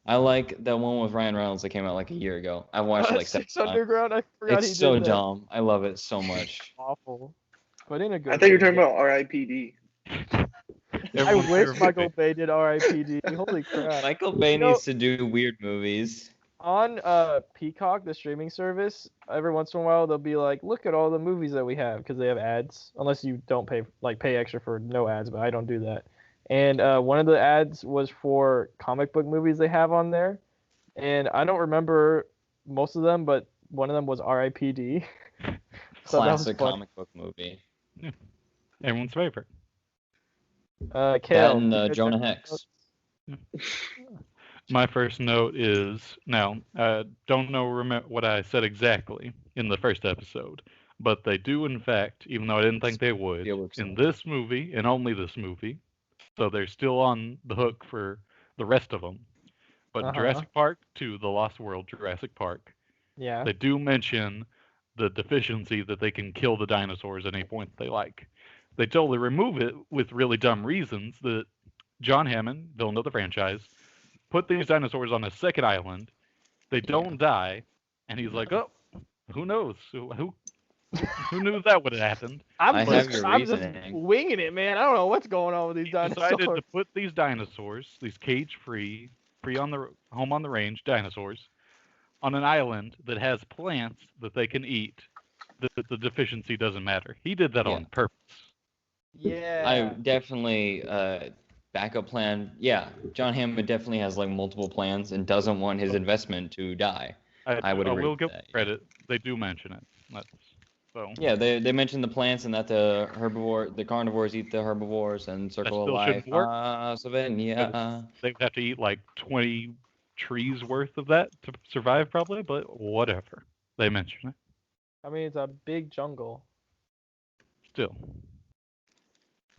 I like the one with Ryan Reynolds that came out like a year ago. I watched it like 7 Six times. Underground. I forgot he It's so did that. dumb. I love it so much. Awful. But in a good. I thought you were way. talking about R.I.P.D. I Everyone's wish favorite Michael movie. Bay did R.I.P.D. Holy crap. Michael Bay You know- needs to do weird movies. On Peacock, the streaming service, every once in a while they'll be like, "Look at all the movies that we have," because they have ads. Unless you don't pay extra for no ads, but I don't do that. And one of the ads was for comic book movies they have on there, and I don't remember most of them, but one of them was R.I.P.D. So that was Classic fun. comic book movie. Everyone's favorite. Kale. That and you got Jonah your Hex. My first note is now, don't know what I said exactly in the first episode, but they do, in fact, even though I didn't think they would, Spielberg's in not. this movie and only this movie, so they're still on the hook for the rest of them. But Uh-huh. Jurassic Park 2, The Lost World, Jurassic Park, Yeah. they do mention the deficiency that they can kill the dinosaurs at any point they like. They totally remove it with really dumb reasons that John Hammond, villain of the franchise, put these dinosaurs on a second island. They don't die, and he's like, "Oh, who knows? Who knew that would have happened?" I have your I'm just reasoning. winging it, man. I don't know what's going on with these He dinosaurs. decided to put these dinosaurs, these cage-free, home on the range dinosaurs, on an island that has plants that they can eat. That the deficiency doesn't matter. He did that Yeah. on purpose. Yeah. I definitely backup plan. Yeah, John Hammond definitely has like multiple plans and doesn't want his investment to die. I would agree will with give that, yeah. credit. They do mention it. So Yeah, they mentioned the plants and that the carnivores eat the herbivores and circle of still life. shouldn't work. Savannah. they would have to eat like 20 trees worth of that to survive, probably. But whatever. They mention it I mean, it's a big jungle. still.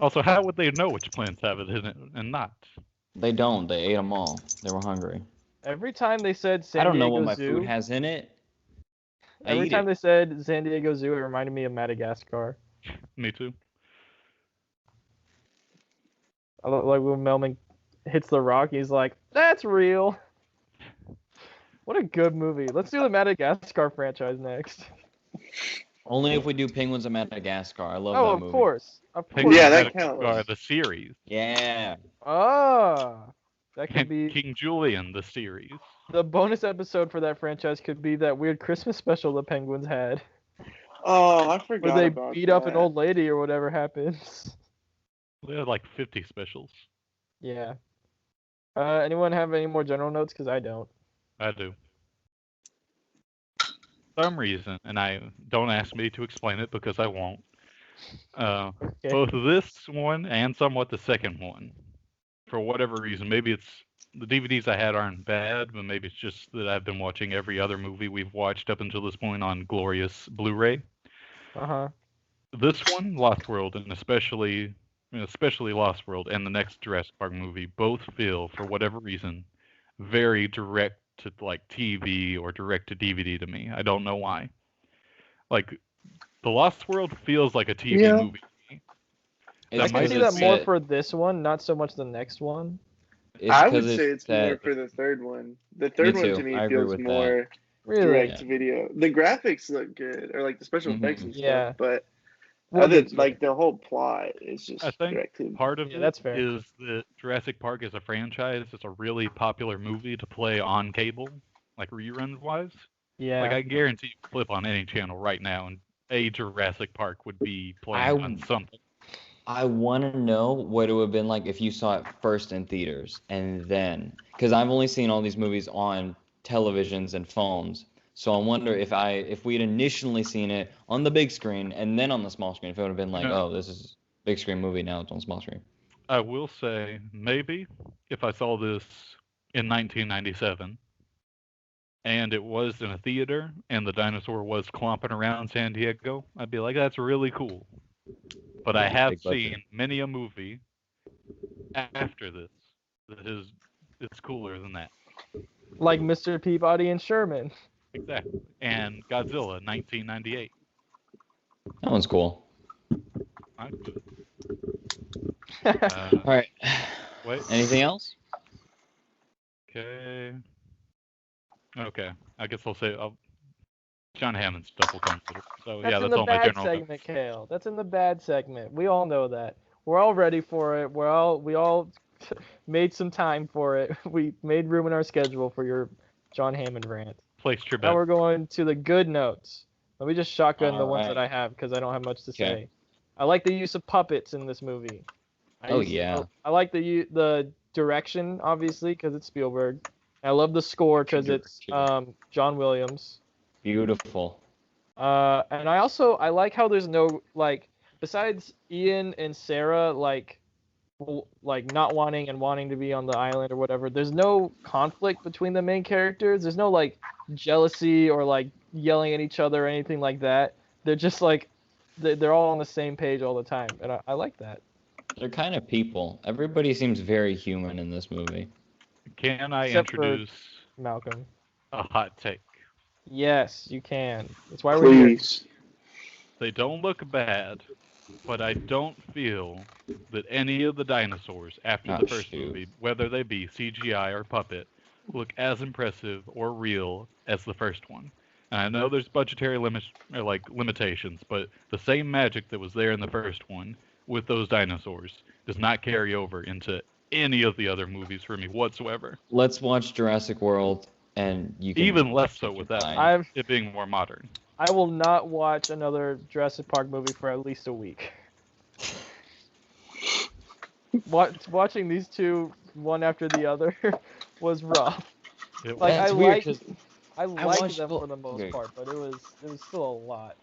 Also, how would they know which plants have it in it and not? They don't. They ate them all. They were hungry. Every time they said San I don't know Diego what my Zoo, food has in it. I every eat time it. they said San Diego Zoo, it reminded me of Madagascar. Me too. I look like when Melman hits the rock. He's like, "That's real." What a good movie. Let's do the Madagascar franchise next. Only if we do Penguins of Madagascar. I love Oh, that of movie. course. Of course. Penguins Yeah, of that Madagascar, counts. the series. Yeah. That could And be King Julian, the series. the bonus episode for that franchise. Could be that weird Christmas special the Penguins had, Oh, I where forgot they about beat that. up an old lady or whatever happens. They had like 50 specials. Yeah. Anyone have any more general notes? Because I don't. I do. For some reason, and I don't ask me to explain it because I won't. Okay. Both this one and somewhat the second one, for whatever reason, maybe it's the DVDs I had aren't bad, but maybe it's just that I've been watching every other movie we've watched up until this point on glorious Blu-ray. Uh-huh. This one, Lost World, and especially Lost World and the next Jurassic Park movie, both feel, for whatever reason, very direct to like TV or direct to DVD to me. I don't know why. Like, the Lost World feels like a TV Yeah. movie. It's I can 'cause see that it's more set- for this one, not so much the next one. It's I 'cause would say it's more set- for the third one. The third one too. to me I agree feels with that. more Really? direct to video. The graphics look good, or like the special effects and stuff, Yeah. but We'll other get to like it. the whole plot is just I think direct to. part of Yeah, it that's fair. is that Jurassic Park as a franchise is a really popular movie to play on cable, like rerun wise. Yeah. Like I guarantee you flip on any channel right now and a Jurassic Park would be playing on something. I want to know what it would have been like if you saw it first in theaters and then, because I've only seen all these movies on televisions and phones. So I wonder if we had initially seen it on the big screen and then on the small screen, if it would have been like, No. oh, this is big screen movie, now it's on small screen. I will say maybe if I saw this in 1997 and it was in a theater and the dinosaur was clomping around San Diego, I'd be like, that's really cool. But I have Big budget. seen many a movie after this that is it's cooler than that. Like Mr. Peabody and Sherman. Exactly. And Godzilla 1998. That one's cool. I- All right. Wait. Anything else? Okay. Okay. I guess I'll say John Hammond stuff will come later. So That's yeah, in that's the all my bad general. segment, Kale. That's in the bad segment. We all know that. We're all ready for it. We all made some time for it. We made room in our schedule for your John Hammond rant. Place your Now bet. we're going to the good notes. Let me just shotgun the ones Alright. that I have because I don't have much to Okay. say. I like the use of puppets in this movie. Yeah. I like the direction, obviously, because it's Spielberg. I love the score because it's John Williams. Beautiful. And I like how there's no like besides Ian and Sarah like not wanting and wanting to be on the island or whatever. There's no conflict between the main characters. There's no like jealousy or like yelling at each other or anything like that. They're just like they're all on the same page all the time, and I like that. They're kind of people. Everybody seems very human in this movie. Can I Except for introduce Malcolm. a hot take? Yes, you can. That's why we're here. Please. They don't look bad, but I don't feel that any of the dinosaurs after the first shoot. movie, whether they be CGI or puppet, look as impressive or real as the first one. And I know there's budgetary limitations, but the same magic that was there in the first one with those dinosaurs does not carry over into any of the other movies for me whatsoever. Let's watch Jurassic World, and you can Even less so with that, Fine. it being more modern. I will not watch another Jurassic Park movie for at least a week. Watching these two one after the other was rough. It Like That's I weird, liked 'cause I liked watched them both- for the most okay. part, but it was still a lot.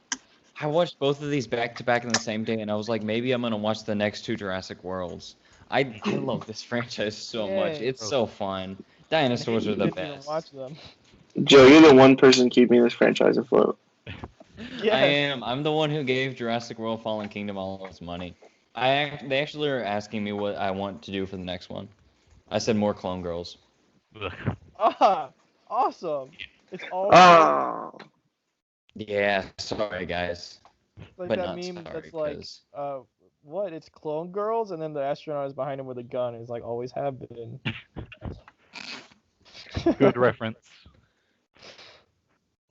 I watched both of these back to back in the same day, and I was like, maybe I'm gonna watch the next two Jurassic Worlds. I love this franchise so much. Yay. It's so fun. Dinosaurs are the Didn't even best. watch them. Joe, you're the one person keeping this franchise afloat. Yes. I am. I'm the one who gave Jurassic World Fallen Kingdom all its money. They actually are asking me what I want to do for the next one. I said more clone girls. Ugh. Ah, awesome. It's all Oh. Yeah, sorry guys. like but that not meme sorry, that's like 'cause- what? It's Clone Girls, and then the astronaut is behind him with a gun. It's like always have been. Good reference.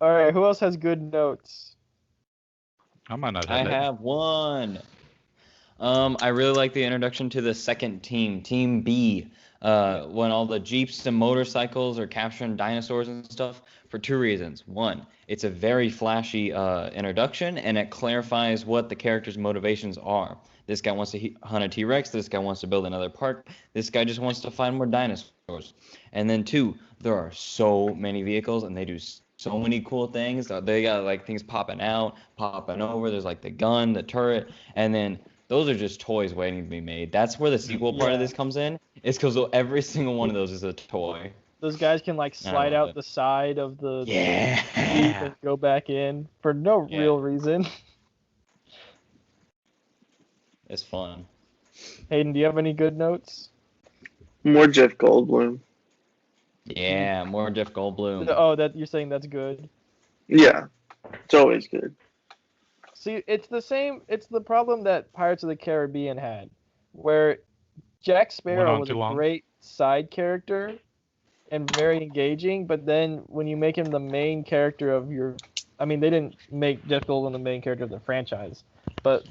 All right, who else has good notes? I might not I have that. have one. I really like the introduction to the second team, Team B, when all the jeeps and motorcycles are capturing dinosaurs and stuff for two reasons. One, it's a very flashy introduction, and it clarifies what the characters' motivations are. This guy wants to hunt a T-Rex. This guy wants to build another park. This guy just wants to find more dinosaurs. And then two, there are so many vehicles, and they do so many cool things. They got like things popping out, popping over. There's like the gun, the turret, and then those are just toys waiting to be made. That's where the sequel part of this comes in. It's because every single one of those is a toy. Those guys can like slide out the side of the Jeep and go back in for no real reason. It's fun. Hayden, do you have any good notes? More Jeff Goldblum. Yeah, more Jeff Goldblum. Oh, that you're saying that's good. Yeah, it's always good. See, it's the same. It's the problem that Pirates of the Caribbean had, where Jack Sparrow was a great side character and very engaging, but then when you make him the main character of your, I mean, they didn't make Jeff Goldblum the main character of the franchise, but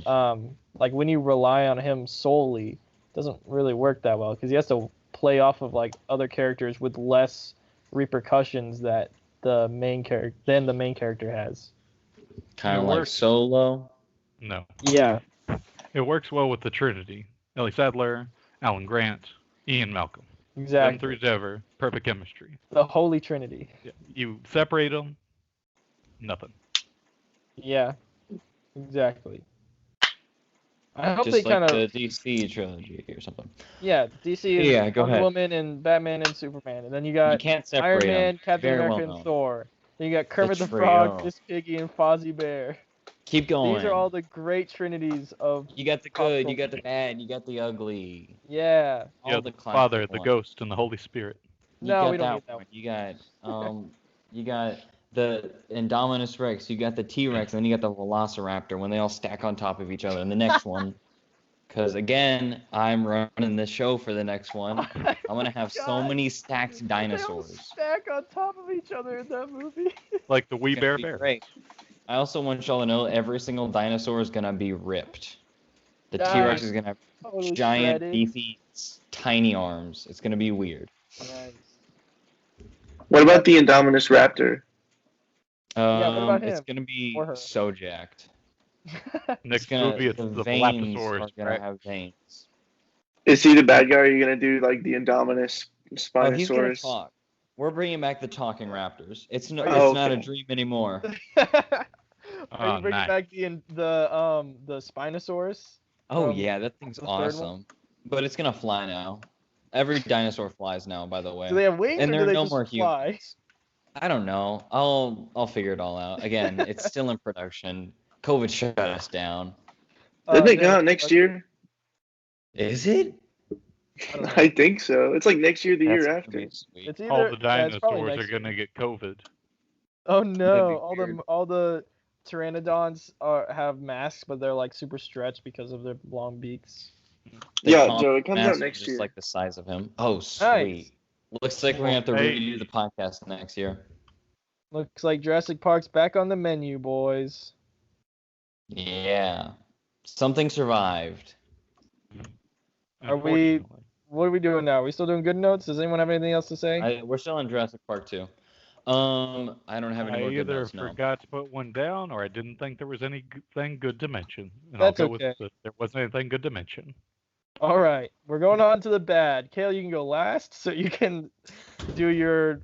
like when you rely on him solely, it doesn't really work that well because he has to play off of like other characters with less repercussions that the main character has. Kind of like Solo. No. Yeah. It works well with the Trinity: Ellie Sadler, Alan Grant, Ian Malcolm. Exactly. Them three's ever perfect chemistry. The Holy Trinity. Yeah. You separate them, nothing. Yeah. Exactly. I hope just they kind of the DC trilogy or something. Yeah, DC is go Wonder ahead. Woman and Batman and Superman, and then you got You can't separate Iron Man, them. Captain Very America, well and Thor. Then you got Kermit the trio. Frog, Miss Piggy, and Fozzie Bear. Keep going. These are all the great trinities of. You got the good, you got the bad, you got the ugly. Yeah. All the the Father, the Ghost, and the Holy Spirit. No, we don't need that one. You got the Indominus Rex, you got the T-Rex, and then you got the Velociraptor when they all stack on top of each other. And the next one, because again, I'm running this show for the next one. I'm gonna have so many stacked dinosaurs. They all stack on top of each other in that movie. Like the Wee Bear Bear. Great. I also want y'all to know every single dinosaur is gonna be ripped. The T-Rex is gonna have giant, beefy, tiny arms. It's gonna be weird. Nice. What about the Indominus Raptor? what about him? It's gonna be so jacked. Next movie, it's the Dilophosaurus. Gonna have veins. Is he the bad guy, or are you gonna do like the Indominus Spinosaurus? Oh, he's gonna talk. We're bringing back the talking raptors. It's not a dream anymore. Are you bringing back the Spinosaurus? Oh yeah, that thing's awesome. But it's gonna fly now. Every dinosaur flies now, by the way. Do they have wings, and or there do they are no just more fly? humans. I don't know. I'll figure it all out. Again, it's still in production. COVID shut us down. Doesn't it come out next year? Is it? I think so. It's like next year, the year after. It's either, all the dinosaurs are year. gonna get COVID. Oh no! All the pteranodons have masks, but they're like super stretched because of their long beaks. Yeah, Joe, it comes out next just year. Like the size of him. Oh, sweet. Nice. Looks like we're gonna have to redo the podcast next year. Looks like Jurassic Park's back on the menu, boys. Yeah. Something survived. What are we doing now? Are we still doing good notes? Does anyone have anything else to say? We're still in Jurassic Park 2. I don't have any more good notes. I either forgot to put one down, or I didn't think there was anything good to mention. And That's I'll go okay. with there wasn't anything good to mention. All right, we're going on to the bad. Kale, you can go last, so you can do your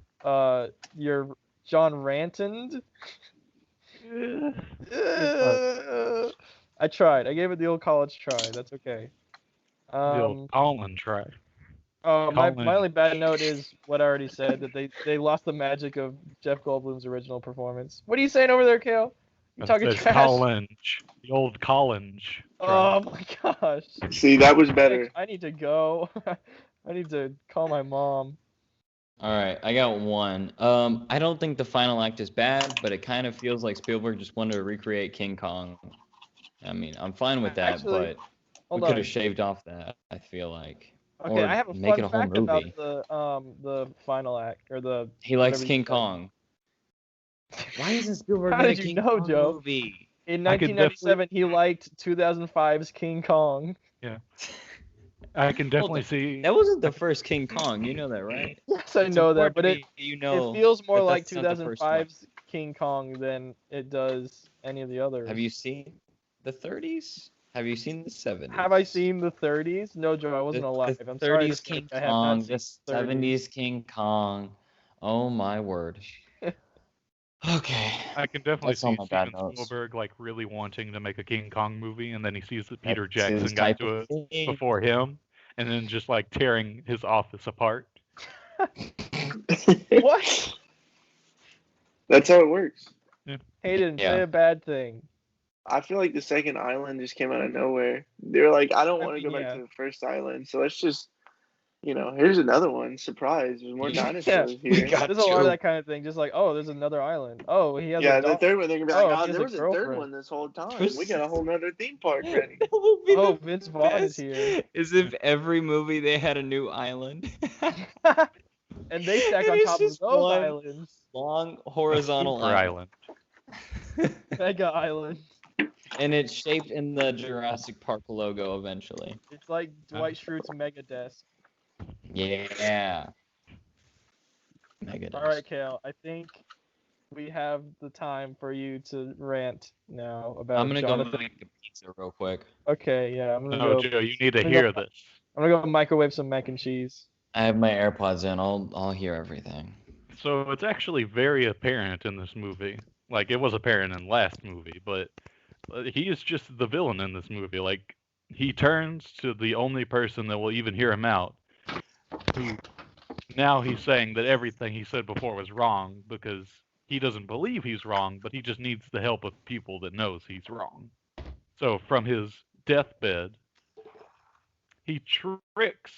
John Ranton. I tried. I gave it the old college try. That's okay. The old Colin try. My only bad note is what I already said, that they lost the magic of Jeff Goldblum's original performance. What are you saying over there, Kale? You talking trash? Collinge. The old Collinge. Oh my gosh. See, that was better. I need to go. I need to call my mom. All right, I got one. I don't think the final act is bad, but it kind of feels like Spielberg just wanted to recreate King Kong. I mean, I'm fine with that, Actually, but Hold we could on. have shaved off that, I feel like. Okay, Or I have a make fun it a whole fact about movie. the final act or the. He likes whatever you King said. Kong. Why isn't Spielberg How make did a you King know, Kong Joe? movie? In I could 1997, he liked 2005's King Kong. Yeah. I can definitely see. That wasn't the first King Kong. You know that, right? Yes, I It's know that, important but to it me you know feels more that like that's not the first one. 2005's King Kong than it does any of the others. Have you seen the 30s? Have you seen the 70s? Have I seen the 30s? No, Joe, I wasn't alive. The I'm sorry to 30s say King I have not Kong, seen the 70s King Kong. Oh my word. Okay. I can definitely That's all see my bad Steven notes. Spielberg like really wanting to make a King Kong movie, and then he sees that That's Peter his Jackson got type to of it thing. before him, and then just like tearing his office apart. What? That's how it works. Hayden, Yeah. say a bad thing. I feel like the second island just came out of nowhere. They were like, I don't I want to mean, go back yeah. to the first island, so let's just, here's another one. Surprise, there's more Yeah, dinosaurs we here. got There's a lot of two. that kind of thing. Just like, oh, there's another island. Oh, he has Yeah, a the dog. third one, they're gonna be Oh, like, he oh, has there a was a third girlfriend. one this whole time. There's- We got a whole nother theme park ready. That would be Oh, the Vince Vaughn is best. here. As if every movie they had a new island. And they stack And on it's top of just those one islands. long horizontal Super island. Mega island. And it's shaped in the Jurassic Park logo eventually. It's like Dwight Schrute's Mega Desk. Yeah. Mega All right, Kale. I think we have the time for you to rant now about I'm gonna Jonathan. go make a pizza real quick. Okay, yeah, I'm gonna No, go. Joe, you need to I'm gonna hear go- this. I'm gonna go microwave some mac and cheese. I have my AirPods in. I'll hear everything. So it's actually very apparent in this movie. Like, it was apparent in last movie, but he is just the villain in this movie. Like, he turns to the only person that will even hear him out, who now he's saying that everything he said before was wrong because he doesn't believe he's wrong, but he just needs the help of people that knows he's wrong. So from his deathbed, he tricks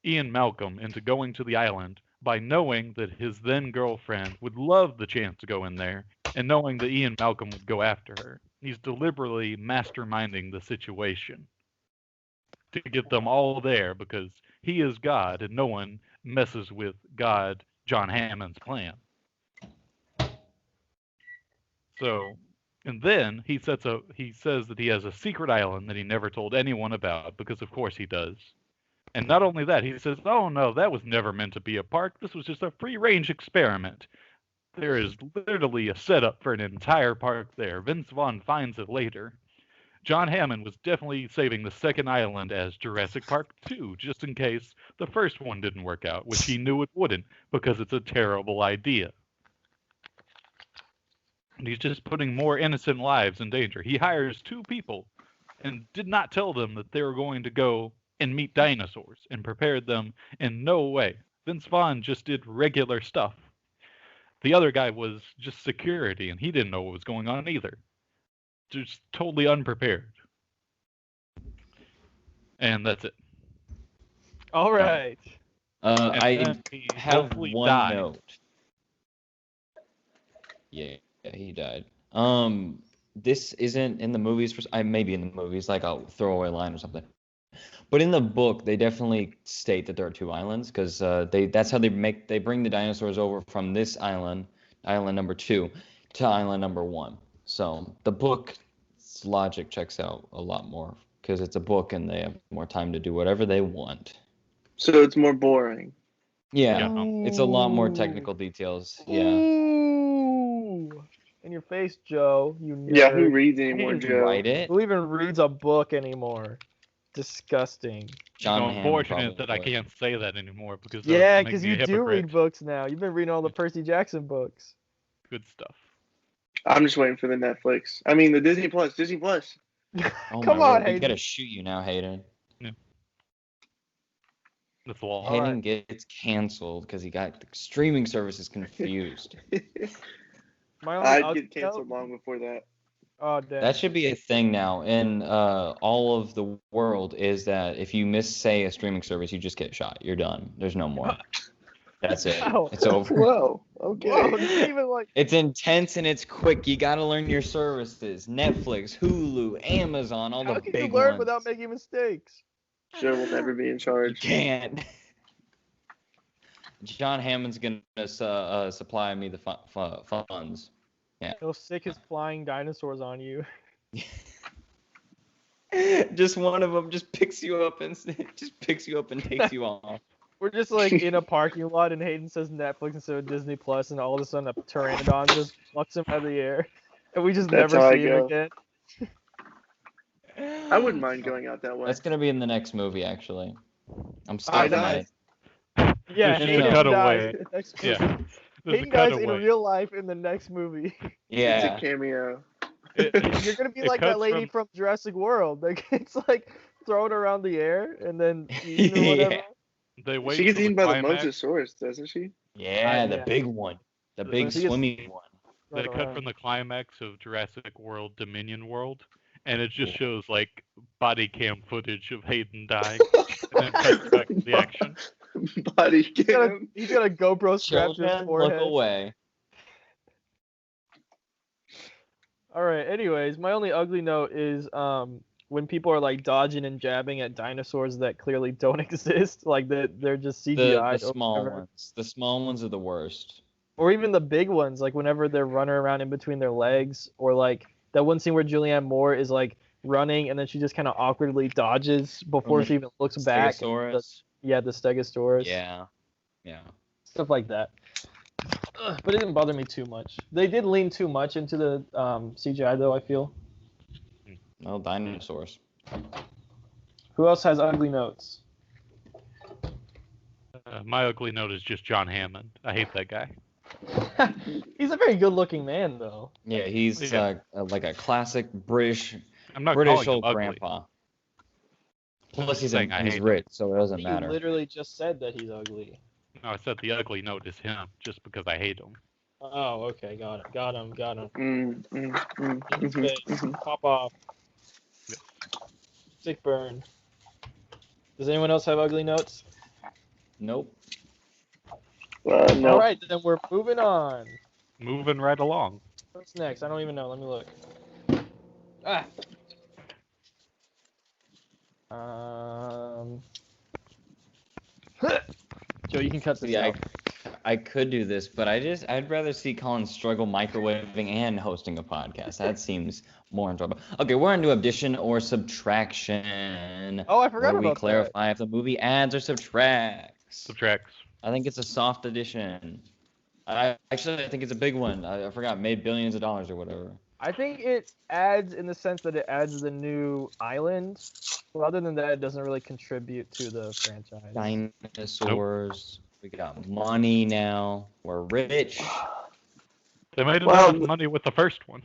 Ian Malcolm into going to the island by knowing that his then girlfriend would love the chance to go in there and knowing that Ian Malcolm would go after her. He's deliberately masterminding the situation to get them all there because he is God and no one messes with God, John Hammond's plan. So, and then he says that he has a secret island that he never told anyone about because of course he does. And not only that, he says, "Oh no, that was never meant to be a park. This was just a free-range experiment." There is literally a setup for an entire park there. Vince Vaughn finds it later. John Hammond was definitely saving the second island as Jurassic Park 2, just in case the first one didn't work out, which he knew it wouldn't, because it's a terrible idea. And he's just putting more innocent lives in danger. He hires two people and did not tell them that they were going to go and meet dinosaurs and prepared them in no way. Vince Vaughn just did regular stuff. The other guy was just security, and he didn't know what was going on either. Just totally unprepared. And that's it. All right. And I then he have hopefully one died. note. Yeah, he died. This isn't in the movies. I maybe in the movies, like a throwaway line or something. But in the book, they definitely state that there are two islands because that's how they bring the dinosaurs over from this island number 2, to island number 1. So the book's logic checks out a lot more because it's a book and they have more time to do whatever they want. So it's more boring. Yeah, it's a lot more technical details. Yeah. Ooh. In your face, Joe. You nerd. Yeah, who reads I anymore, didn't Joe? write it. Who even reads a book anymore? Disgusting. John So Hammond unfortunate that I probably. can't say that anymore because Yeah, because because you do read books now. You've been reading all the Percy Jackson books. Good stuff. I'm just waiting for the Netflix. I mean, the Disney Plus. Disney Plus. Oh Come my on, word, we Hayden. gotta shoot you now, Hayden. That's all. All Hayden right. gets canceled because he got the streaming services confused. My only I'd ugly get canceled long before that. Oh, damn. That should be a thing now in all of the world is that if you miss, say, a streaming service, you just get shot. You're done. There's no more. That's it. Wow. It's over. Whoa. Okay. Whoa, it's even like It's intense and it's quick. You gotta learn your services. Netflix, Hulu, Amazon, all how the can you big learn ones. without making mistakes? Joe will never be in You charge. can't. John Hammond's gonna supply me the funds. He'll stick his flying dinosaurs on you. Just one of them just picks you up and takes you off. We're just like in a parking lot, and Hayden says Netflix instead of Disney Plus, and all of a sudden a pteranodon just plucks him out of the air, and we just That's never how I see him go. again. I wouldn't mind going out that way. That's gonna be in the next movie, actually. I'm I stopping die. it. Yeah, Just Hayden cut dies away. in the next movie. Yeah. There's a Hayden dies in cutaway. real life in the next movie. Yeah. It's a cameo. You're gonna be It like that cuts lady from Jurassic World. Like it's like thrown around the air and then eaten or whatever. Yeah. They wait She gets till eaten by the climax. Mosasaurus, doesn't she? Yeah, the Yeah. big one. The big She gets- swimming one. They Run cut around. from the climax of Jurassic World Dominion World, and it just shows like body cam footage of Hayden dying, and then cuts back to the action. Body He's got a, cam. he's got a GoPro strapped to his Children, look forehead. away. All right. Anyways, my only ugly note is when people are like dodging and jabbing at dinosaurs that clearly don't exist, like they're just The CGI. small ones. The small ones are the worst. Or even the big ones, like whenever they're running around in between their legs, or like that one scene where Julianne Moore is like running and then she just kind of awkwardly dodges before the she even looks back. Stegosaurus. Yeah, the Stegosaurus. Yeah. Yeah. Stuff like that. But it didn't bother me too much. They did lean too much into the CGI though, I feel. No dinosaurs. Who else has ugly notes? My ugly note is just John Hammond. I hate that guy. He's a very good-looking man, though. Yeah, he's Yeah. like a classic British I'm not British calling him old ugly. grandpa. I'm Plus, just he's saying I hate him. rich, so it doesn't You matter. literally just said that he's ugly. No, I said the ugly note is him, just because I hate him. Oh, okay, got it. Got him. In his face. Pop off. Sick burn. Does anyone else have ugly notes? Nope. No. All right, then we're moving on. Moving right along. What's next? I don't even know. Let me look. Ah. Joe, you can cut this See, out. I could do this, but I'd rather see Colin struggle microwaving and hosting a podcast. That seems more enjoyable. Okay, we're on to addition or subtraction. Oh, I forgot where we about clarify if the movie adds or subtracts. Subtracts. I think it's a soft addition. I think it's a big one. I forgot, made billions of dollars or whatever. I think it adds in the sense that it adds the new island. Well, other than that, it doesn't really contribute to the franchise. Dinosaurs. We got money now. We're rich. They made Well, enough money with the first one.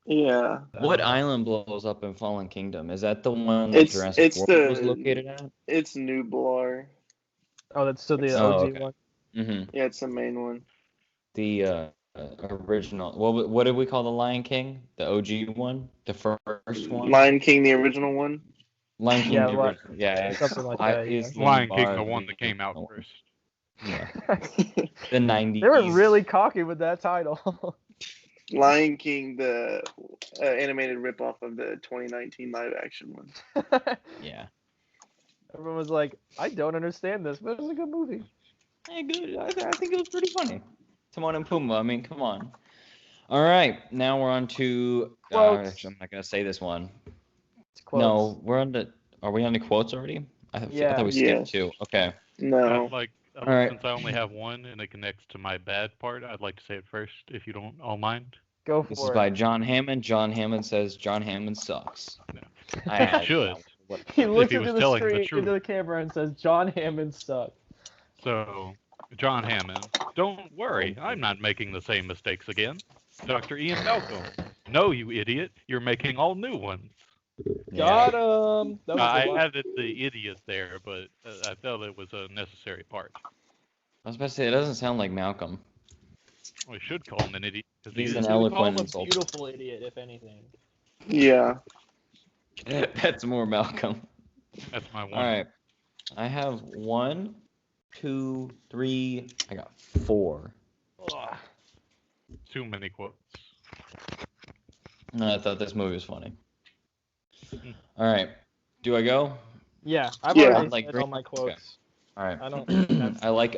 Yeah. What island blows up in Fallen Kingdom? Is that the one that It's- Jurassic it's World was the- located at? It's Nublar. Oh, that's still the Oh, OG okay. one. Mm-hmm. Yeah, it's the main one. The original. What did we call the Lion King? The OG one? The first one? Lion King, the original one. Lion King. Yeah, the original. Yeah, it's, something like that, yeah. it's Lion King, Mufasa, the one that came out original. first. Yeah. The 90s. They were really cocky with that title. Lion King, the animated ripoff of the 2019 live action one. Yeah. Everyone was like, I don't understand this, but it was a good movie. Hey, good. I think it was pretty funny. Timon and Pumbaa. I mean, come on. All right, now we're on to. Quotes. I'm not gonna say this one. It's quotes. No, we're on to. Are we on to quotes already? I Yeah. thought we Yeah. skipped two. Okay. No. All right. Since I only have one and it connects to my bad part, I'd like to say it first, if you don't all mind. Go for This it. is by John Hammond. John Hammond says John Hammond sucks. No. I had Should. He looks he into was the telling the screen, truth. into the camera, and says, "John Hammond sucked." So, John Hammond, don't worry, I'm not making the same mistakes again. Dr. Ian Malcolm, no, you idiot, you're making all new ones. Got him. That was I the one. added the idiot there, but I felt it was a necessary part. I was about to say it doesn't sound like Malcolm. We should call him an idiot. 'Cause He's he an is. We would call eloquent him a insult. beautiful idiot, if anything. Yeah. That's more Malcolm. That's my one. All right. I have one. 2, 3. I got 4. Ugh. Too many quotes. I thought this movie was funny. All right. Do I go? Yeah, I've Yeah. already Like said green- all my quotes. All right. I don't. I like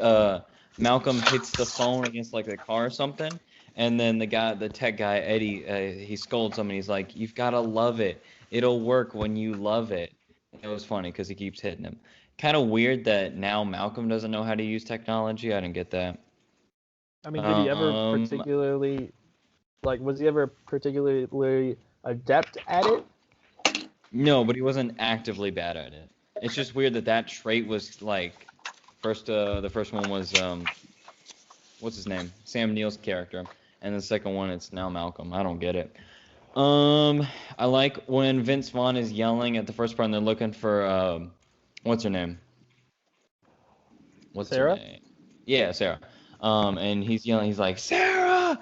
Malcolm hits the phone against like the car or something, and then the tech guy Eddie, he scolds him and he's like, "You've gotta love it. It'll work when you love it." It was funny because he keeps hitting him. Kind of weird that now Malcolm doesn't know how to use technology. I didn't get that. I mean, did he ever Um, particularly, like, was he ever particularly adept at it? No, but he wasn't actively bad at it. It's just weird that trait was like the first one was what's his name? Sam Neill's character, and the second one it's now Malcolm. I don't get it. I like when Vince Vaughn is yelling at the first part and they're looking for what's her name? What's Sarah? her name? Yeah, Sarah. And he's yelling. He's like, Sarah,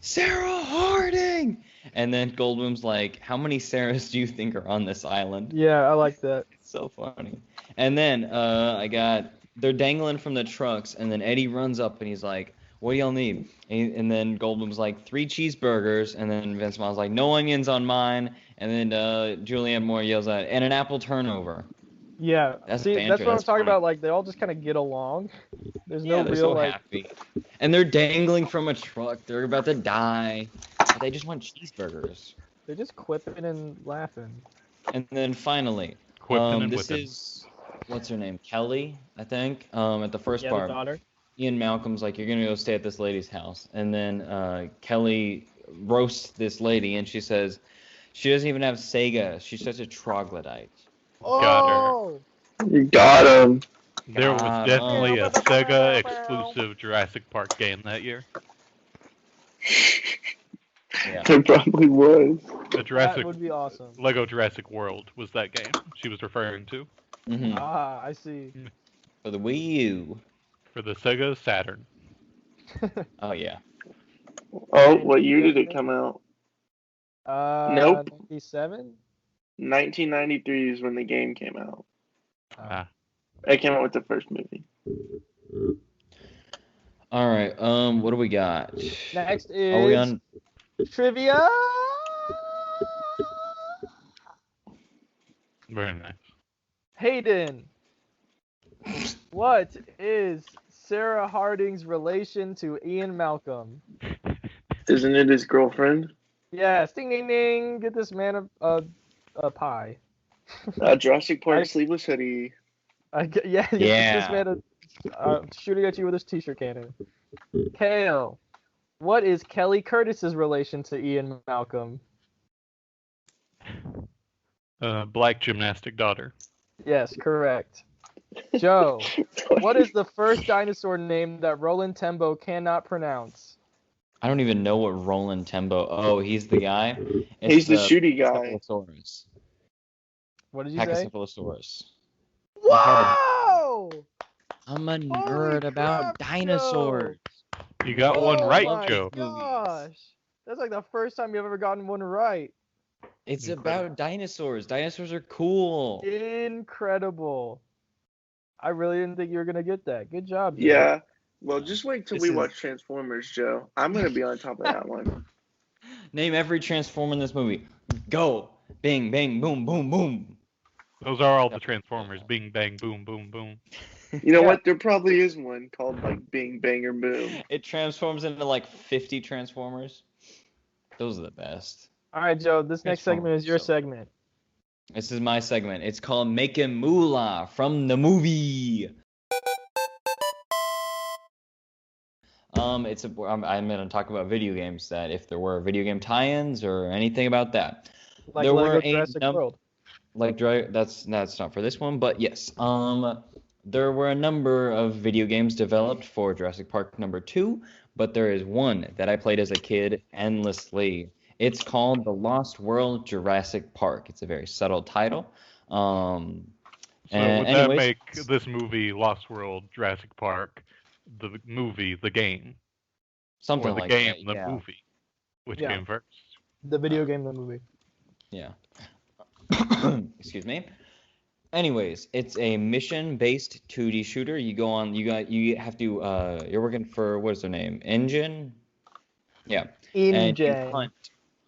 Sarah Harding. And then Goldblum's like, how many Sarahs do you think are on this island? Yeah, I like that. It's so funny. And then they're dangling from the trucks, and then Eddie runs up and he's like, what do y'all need? And then Goldblum's like, 3 cheeseburgers. And then Vince Vaughn's like, no onions on mine. And then Julianne Moore yells out, and an apple turnover. Yeah, That's see, banter, that's what I'm that's talking funny. about. Like, they all just kind of get along. There's no They're real, so like, happy. And they're dangling from a truck. They're about to die. But they just want cheeseburgers. they're just quipping and laughing. And then finally, Quipping and this whipping. is, what's her name? Kelly, I think, at the first Yeah, the part. daughter. Ian Malcolm's like, you're going to go stay at this lady's house. And then Kelly roasts this lady, and she says, she doesn't even have Sega. She's such a troglodyte. Got her. Oh! You got him. There was God, definitely a Sega exclusive Jurassic Park game that year. Yeah. There probably was. The Jurassic That would be awesome. Lego Jurassic World was that game she was referring to Hmm. Ah, I see. For the Wii U. for the Sega Saturn. Oh, yeah. Oh, what year did it come out? Nope. 97? 1993 is when the game came out. Ah. It came out with the first movie. All right. What do we got? Next Are we is on? trivia. Very nice. Hayden, what is Sarah Harding's relation to Ian Malcolm? Isn't it his girlfriend? Yes, ding ding ding. Get this man a pie. Jurassic Park sleeveless hoodie. Yeah, get Yeah. this man shooting at you with his t-shirt cannon. Kale, what is Kelly Curtis's relation to Ian Malcolm? Black gymnastic daughter. Yes, correct. Joe, what is the first dinosaur name that Roland Tembo cannot pronounce? I don't even know what Roland Tembo. Oh, he's the guy. It's He's the shooty guy. Pachycephalosaurus. What did you say? Pachycephalosaurus. Whoa! I'm a Holy nerd about crap, dinosaurs. You got Oh one right, my Joe. gosh. That's like the first time you've ever gotten one right. It's Incredible. about dinosaurs. Dinosaurs are cool. Incredible. I really didn't think you were going to get that. Good job, Joe. Yeah. Well, just wait till This we is- watch Transformers, Joe. I'm gonna be on top of that one. Name every Transformer in this movie. Go. Bing, bang, boom, boom, boom. Those are all the Transformers. Bing, bang, boom, boom, boom. You know Yeah. what? There probably is one called like Bing Banger Boom. It transforms into like 50 Transformers. Those are the best. All right, Joe, this next segment is your So- segment. This is my segment. It's called Making Moolah from the movie. I'm going to talk about video games, that if there were video game tie-ins or anything about that. Like There Lego were a Jurassic World. That's not for this one, but yes. There were a number of video games developed for Jurassic Park number 2, but there is one that I played as a kid endlessly. It's called The Lost World Jurassic Park. It's a very subtle title. So And would that anyways, make this movie Lost World Jurassic Park the movie the game, something or the like game that? the Yeah. movie? Which Yeah. came first? The video game, the movie. Yeah. Excuse me. Anyways, it's a mission-based 2D shooter. You have to you're working for, what is their name? Engine? Yeah. And you InGen. hunt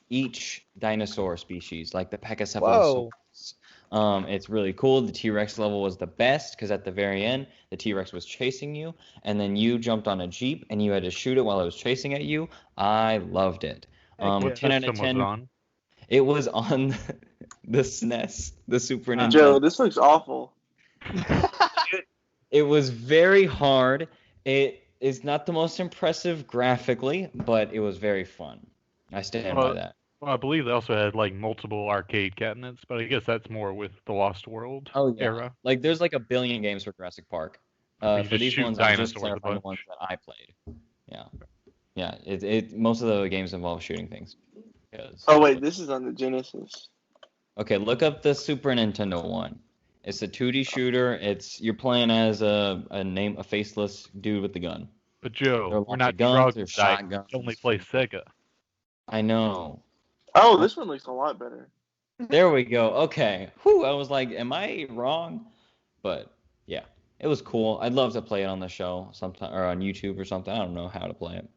each dinosaur species, like the Whoa. Pachycephalosaurus. It's really cool. The T-Rex level was the best because at the very end, the T-Rex was chasing you, and then you jumped on a Jeep and you had to shoot it while it was chasing at you. I loved it. Heck yeah. 10 out of System was 10. on. It was on the SNES, the Super Nintendo. Joe, this looks awful. It was very hard. It is not the most impressive graphically, but it was very fun. I stand by that. Well, I believe they also had like multiple arcade cabinets, but I guess that's more with the Lost World era. Like there's like a billion games for Jurassic Park. You For just these shoot ones, I'm just dinosaurs a clarifying the bunch. ones that I played. Yeah, yeah. It most of the games involve shooting things. Oh wait, this is on the Genesis. Okay, look up the Super Nintendo one. It's a 2D shooter. You're playing as a faceless dude with the gun. But There Joe, are we're lots not of guns, drug there's guys. shotguns. We only play Sega. I know. Oh, this one looks a lot better. There we go. Okay. Whew, I was like, am I wrong? But yeah, it was cool. I'd love to play it on the show sometime or on YouTube or something. I don't know how to play it.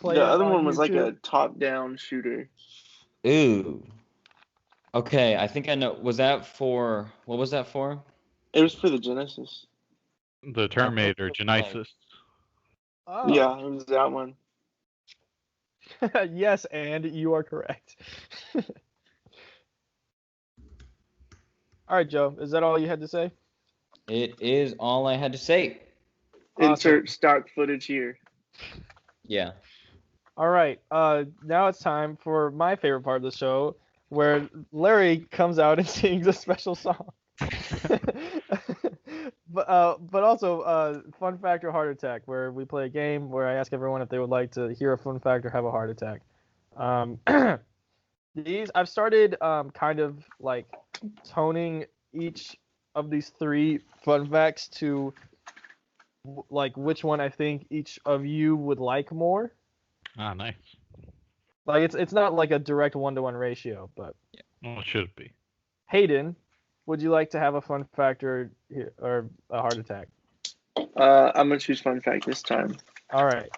The other one was like a top-down shooter. Ooh. Okay, I think I know. What was that for? It was for the Genesis. The Terminator, Genesis. Oh. Yeah, it was that one. Yes, and you are correct. All right, Joe. Is that all you had to say? It is all I had to say. Awesome. Insert stock footage here. Yeah. All right. Now it's time for my favorite part of the show, where Larry comes out and sings a special song. But also, fun fact or heart attack, where we play a game where I ask everyone if they would like to hear a fun fact or have a heart attack. I've started kind of like toning each of these three fun facts to like which one I think each of you would like more. Ah, nice. Like it's not like a direct 1-to-1 ratio, but Well, it should be. Hayden, would you like to have a fun fact or a heart attack? I'm gonna choose fun fact this time. All right.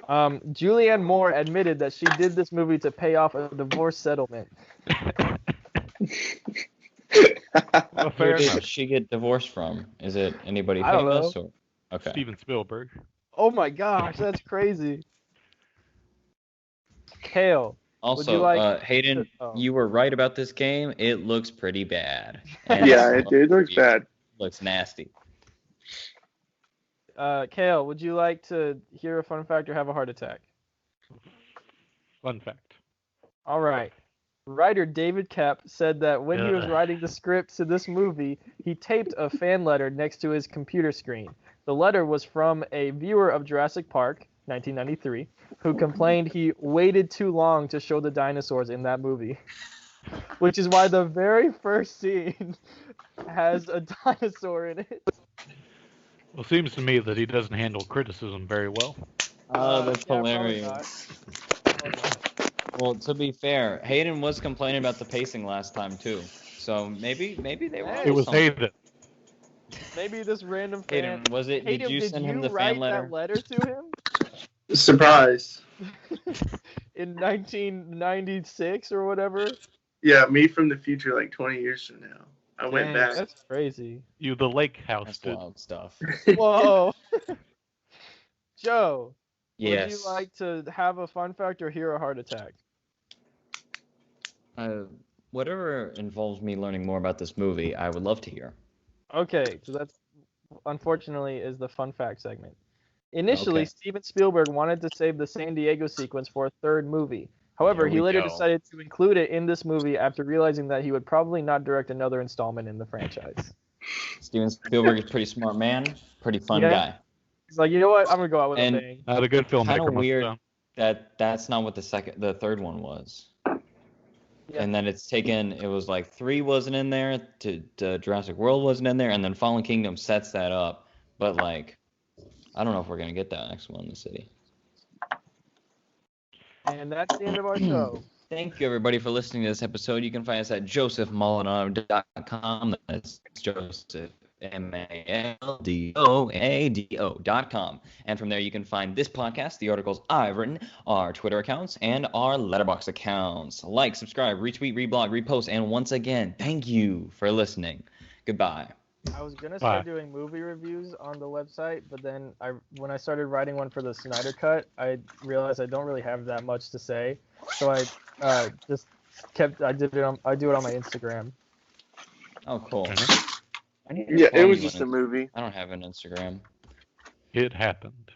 Julianne Moore admitted that she did this movie to pay off a divorce settlement. Well, Who fair did enough. she get divorced from? Is it anybody I don't famous know. or? Okay. Steven Spielberg. Oh my gosh, that's crazy. Kale, Also, you like Hayden, oh. you were right about this game. It looks pretty bad. And Yeah, it looks bad. Looks nasty. Kale, would you like to hear a fun fact or have a heart attack? Fun fact. All right. Writer David Koepp said that when he was writing the script to this movie, he taped a fan letter next to his computer screen. The letter was from a viewer of Jurassic Park, 1993, who complained he waited too long to show the dinosaurs in that movie. Which is why the very first scene has a dinosaur in it. Well, it seems to me that he doesn't handle criticism very well. Oh, that's Yeah, hilarious. probably not. Well, to be fair, Hayden was complaining about the pacing last time too. So maybe they were. Hey. It was Hayden. Maybe this random fan. Hayden, was it? Hayden, Did you send him the write fan letter? that letter to him Surprise. in 1996 or whatever? Yeah, me from the future, like 20 years from now. I went Dang, back. That's crazy. You, the lake house, That's did. wild stuff. Whoa. Joe, Yes. would you like to have a fun fact or hear a heart attack? Whatever involves me learning more about this movie, I would love to hear. Okay, so that's unfortunately is the fun fact segment. Initially, Okay. Steven Spielberg wanted to save the San Diego sequence for a third movie. However, Here he we later go. decided to include it in this movie after realizing that he would probably not direct another installment in the franchise. Steven Spielberg is a pretty smart man, pretty fun Yeah. guy. He's like, you know what? I'm gonna go out with And- a bang. Not a good filmmaker. Kind of must have weird done. that's not what the third one was. Yeah. And then it was like 3 wasn't in there, to Jurassic World wasn't in there, and then Fallen Kingdom sets that up. But like, I don't know if we're gonna get that next one in the city. And that's the end of our show. Thank you, everybody, for listening to this episode. You can find us at josephmaldonado.com. That's Joseph, MALDOADO.com. And from there, you can find this podcast, the articles I've written, our Twitter accounts, and our Letterboxd accounts. Like, subscribe, retweet, reblog, repost, and once again, thank you for listening. Goodbye. I was gonna Bye. start doing movie reviews on the website, but then when I started writing one for the Snyder Cut, I realized I don't really have that much to say, so I just I do it on my Instagram. Oh, cool. Mhm. I need to Yeah, it follow was you just on a movie. I don't have an Instagram. It happened.